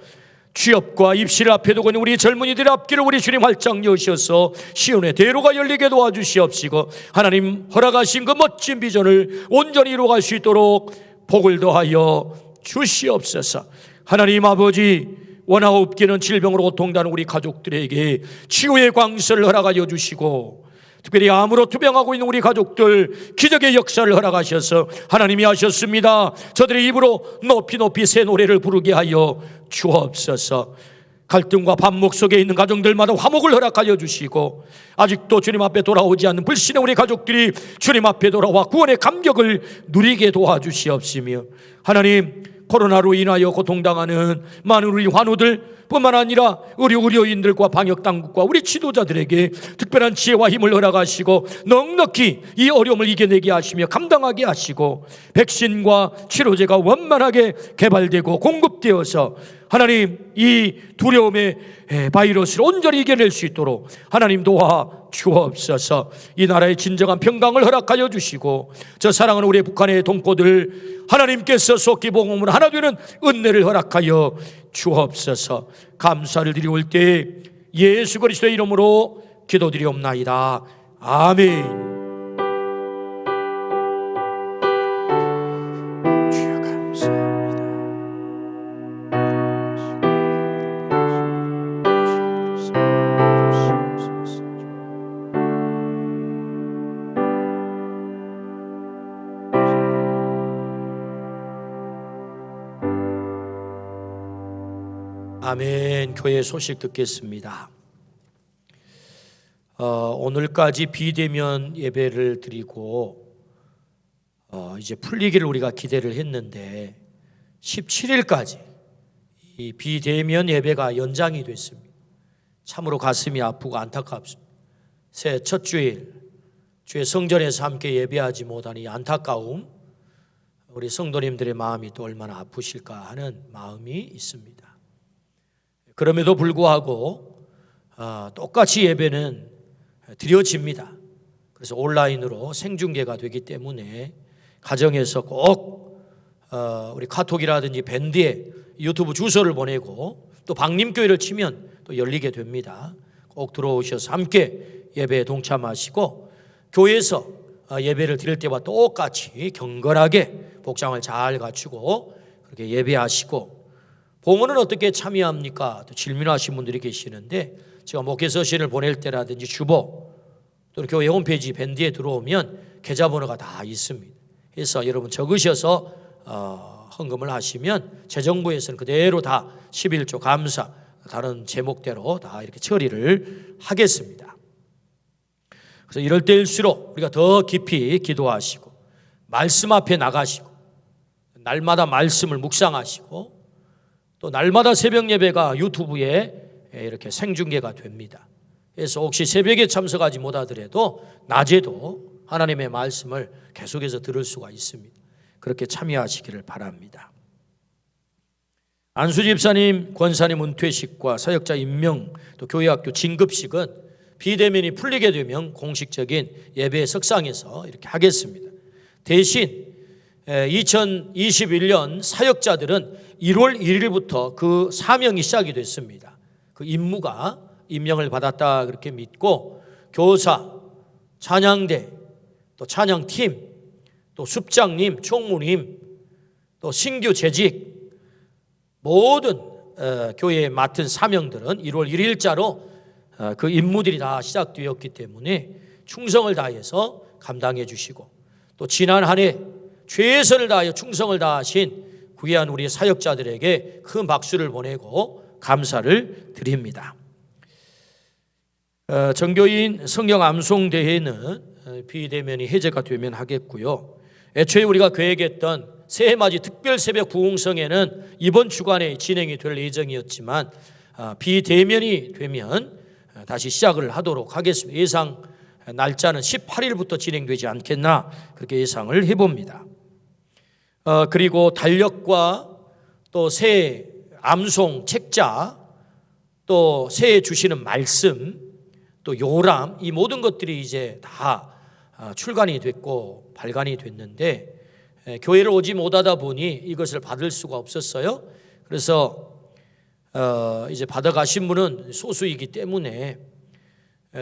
취업과 입시를 앞에 두고 있는 우리 젊은이들의 앞길을 우리 주님 활짝 여셔서 시온의 대로가 열리게 도와주시옵시고 하나님 허락하신 그 멋진 비전을 온전히 이루어갈 수 있도록 복을 더하여 주시옵소서. 하나님 아버지, 원하옵기는 질병으로 고통당하는 우리 가족들에게 치유의 광선을 허락하여 주시고 특별히 암으로 투병하고 있는 우리 가족들 기적의 역사를 허락하셔서 하나님이 하셨습니다. 저들의 입으로 높이 높이 새 노래를 부르게 하여 주옵소서. 갈등과 반목 속에 있는 가정들마다 화목을 허락하여 주시고 아직도 주님 앞에 돌아오지 않는 불신의 우리 가족들이 주님 앞에 돌아와 구원의 감격을 누리게 도와주시옵시며 하나님, 코로나로 인하여 고통당하는 많은 우리 환우들 뿐만 아니라 의료인들과 방역당국과 우리 지도자들에게 특별한 지혜와 힘을 허락하시고 넉넉히 이 어려움을 이겨내게 하시며 감당하게 하시고 백신과 치료제가 원만하게 개발되고 공급되어서 하나님 이 두려움의 바이러스를 온전히 이겨낼 수 있도록 하나님 도와 주옵소서. 이 나라의 진정한 평강을 허락하여 주시고 저 사랑하는 우리 북한의 동포들 하나님께서 속기 복음으로 하나 되는 은혜를 허락하여 주옵소서. 감사를 드리올 때 예수 그리스도의 이름으로 기도드리옵나이다. 아멘. 주여 감사합니다. 아멘. 교회 소식 듣겠습니다. 오늘까지 비대면 예배를 드리고 이제 풀리기를 우리가 기대를 했는데 17일까지 이 비대면 예배가 연장이 됐습니다. 참으로 가슴이 아프고 안타깝습니다. 새해 첫 주일 주의 성전에서 함께 예배하지 못하니 안타까움, 우리 성도님들의 마음이 또 얼마나 아프실까 하는 마음이 있습니다. 그럼에도 불구하고 똑같이 예배는 드려집니다. 그래서 온라인으로 생중계가 되기 때문에 가정에서 꼭 우리 카톡이라든지 밴드에 유튜브 주소를 보내고 또 방림교회를 치면 또 열리게 됩니다. 꼭 들어오셔서 함께 예배에 동참하시고 교회에서 예배를 드릴 때와 똑같이 경건하게 복장을 잘 갖추고 그렇게 예배하시고 봉헌은 어떻게 참여합니까? 또 질문하신 분들이 계시는데 제가 목회서신을 보낼 때라든지 주보 또는 교회 홈페이지 밴드에 들어오면 계좌번호가 다 있습니다. 그래서 여러분 적으셔서 헌금을 하시면 재정부에서는 그대로 다 11조 감사 다른 제목대로 다 이렇게 처리를 하겠습니다. 그래서 이럴 때일수록 우리가 더 깊이 기도하시고 말씀 앞에 나가시고 날마다 말씀을 묵상하시고 또 날마다 새벽 예배가 유튜브에 이렇게 생중계가 됩니다. 그래서 혹시 새벽에 참석하지 못하더라도 낮에도 하나님의 말씀을 계속해서 들을 수가 있습니다. 그렇게 참여하시기를 바랍니다. 안수 집사님, 권사님 은퇴식과 사역자 임명, 또 교회학교 진급식은 비대면이 풀리게 되면 공식적인 예배 석상에서 이렇게 하겠습니다. 대신 2021년 사역자들은 1월 1일부터 그 사명이 시작이 됐습니다. 그 임무가 임명을 받았다 그렇게 믿고 교사, 찬양대, 또 찬양팀, 또 숲장님, 총무님, 또 신규 재직 모든 교회에 맡은 사명들은 1월 1일자로 그 임무들이 다 시작되었기 때문에 충성을 다해서 감당해 주시고, 또 지난 한 해 최선을 다하여 충성을 다하신 귀한 우리 사역자들에게 큰 박수를 보내고 감사를 드립니다. 정교인 성경 암송 대회는 비대면이 해제가 되면 하겠고요. 애초에 우리가 계획했던 새해맞이 특별 새벽 부흥성회는 이번 주간에 진행이 될 예정이었지만 비대면이 되면 다시 시작을 하도록 하겠습니다. 예상 날짜는 18일부터 진행되지 않겠나 그렇게 예상을 해봅니다. 그리고 달력과 또 새해 암송 책자, 또 새해 주시는 말씀, 또 요람, 이 모든 것들이 이제 다 출간이 됐고 발간이 됐는데 교회를 오지 못하다 보니 이것을 받을 수가 없었어요. 그래서 이제 받아가신 분은 소수이기 때문에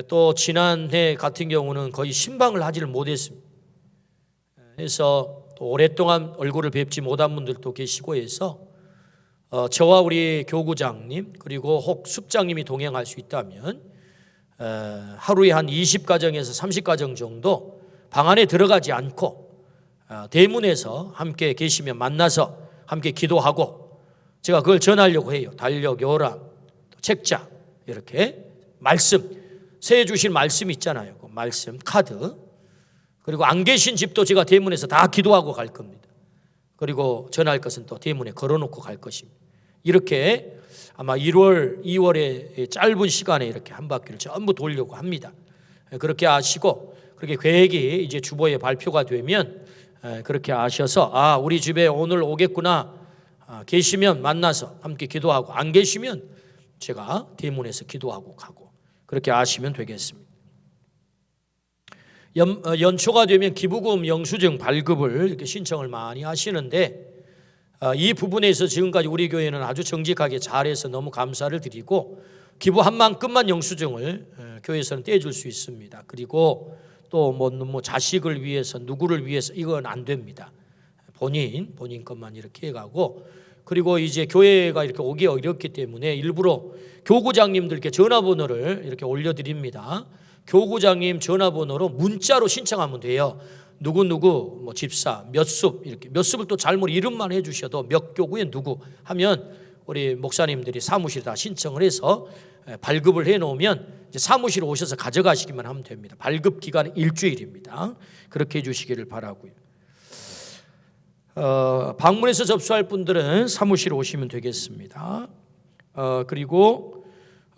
또 지난해 같은 경우는 거의 신방을 하지를 못했습니다. 그래서 또 오랫동안 얼굴을 뵙지 못한 분들도 계시고 해서 저와 우리 교구장님 그리고 혹 숲장님이 동행할 수 있다면 하루에 한 20가정에서 30가정 정도 방 안에 들어가지 않고 대문에서 함께 계시면 만나서 함께 기도하고, 제가 그걸 전하려고 해요. 달력, 요람, 책자, 이렇게 말씀, 새해 주신 말씀 있잖아요. 그 말씀 카드, 그리고 안 계신 집도 제가 대문에서 다 기도하고 갈 겁니다. 그리고 전할 것은 또 대문에 걸어놓고 갈 것입니다. 이렇게 아마 1월, 2월의 짧은 시간에 이렇게 한 바퀴를 전부 돌려고 합니다. 그렇게 아시고, 그렇게 계획이 이제 주보에 발표가 되면 그렇게 아셔서 우리 집에 오늘 오겠구나, 계시면 만나서 함께 기도하고, 안 계시면 제가 대문에서 기도하고 가고, 그렇게 아시면 되겠습니다. 연초가 되면 기부금 영수증 발급을 이렇게 신청을 많이 하시는데 이 부분에서 지금까지 우리 교회는 아주 정직하게 잘해서 너무 감사를 드리고, 기부한 만큼만 영수증을 교회에서는 떼줄 수 있습니다. 그리고 또 뭐 자식을 위해서 누구를 위해서 이건 안 됩니다. 본인 것만 이렇게 해가고, 그리고 이제 교회가 이렇게 오기 어렵기 때문에 일부러 교구장님들께 전화번호를 이렇게 올려드립니다. 교구장님 전화번호로 문자로 신청하면 돼요. 누구누구 뭐 집사 몇 숲, 이렇게 몇 숲을 또 잘못 이름만 해주셔도 몇 교구에 누구 하면 우리 목사님들이 사무실에 다 신청을 해서 발급을 해놓으면 이제 사무실에 오셔서 가져가시기만 하면 됩니다. 발급 기간은 일주일입니다. 그렇게 해주시기를 바라고요. 방문해서 접수할 분들은 사무실에 오시면 되겠습니다. 그리고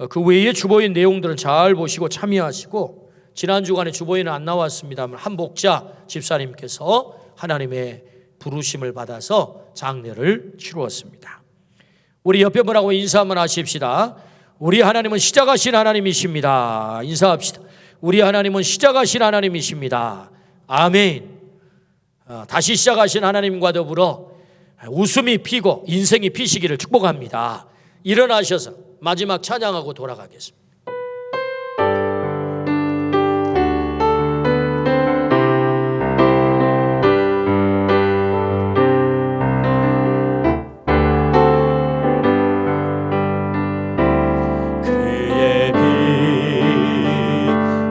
그 외에 주보의 내용들을 잘 보시고 참여하시고, 지난 주간에 주보에는 안 나왔습니다만 한복자 집사님께서 하나님의 부르심을 받아서 장례를 치루었습니다. 우리 옆에 분하고 인사 한번 하십시다. 우리 하나님은 시작하신 하나님이십니다. 인사합시다. 우리 하나님은 시작하신 하나님이십니다. 아멘. 다시 시작하신 하나님과 더불어 웃음이 피고 인생이 피시기를 축복합니다. 일어나셔서 마지막 찬양하고 돌아가겠습니다. 그의 빛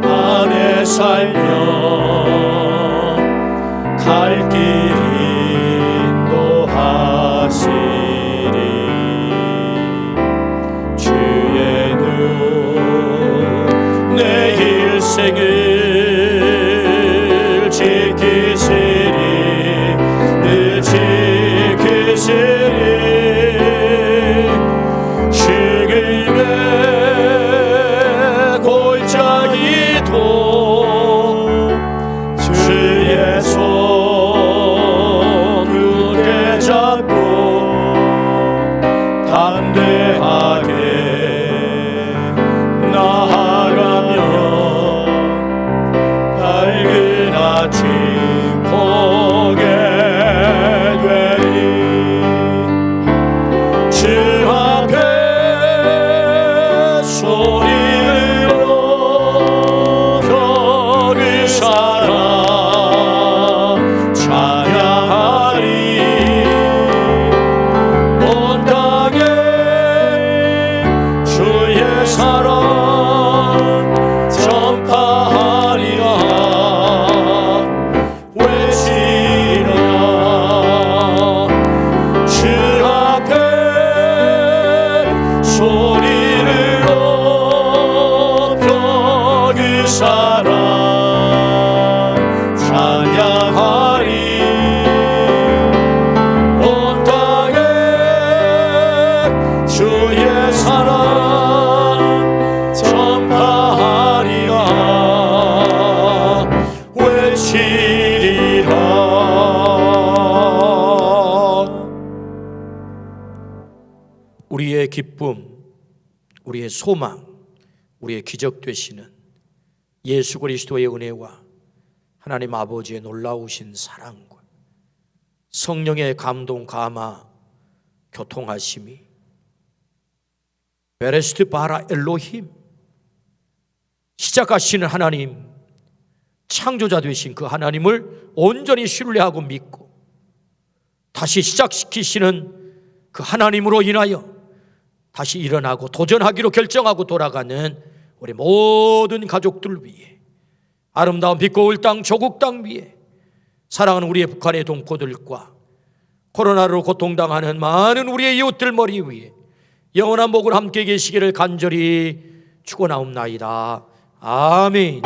안에 살면 갈 길 인도하시리. 주의 눈 내 일생을 지키시리. 늘 지키시리. 죽음의 골짜기도 주의 손 굳게 잡고 담대하게 나아가며 밝은 아침 보게 되리. 주 앞에 소리로 벽을 살아 잘 기쁨, 우리의 소망, 우리의 기적 되시는 예수 그리스도의 은혜와 하나님 아버지의 놀라우신 사랑과 성령의 감동, 감화, 교통하심이 베레스트 바라 엘로힘, 시작하시는 하나님, 창조자 되신 그 하나님을 온전히 신뢰하고 믿고 다시 시작시키시는 그 하나님으로 인하여 다시 일어나고 도전하기로 결정하고 돌아가는 우리 모든 가족들 위해, 아름다운 빛고울 땅 조국 땅 위에, 사랑하는 우리의 북한의 동포들과 코로나로 고통당하는 많은 우리의 이웃들 머리 위에 영원한 복을 함께 계시기를 간절히 축원하옵나이다. 아멘.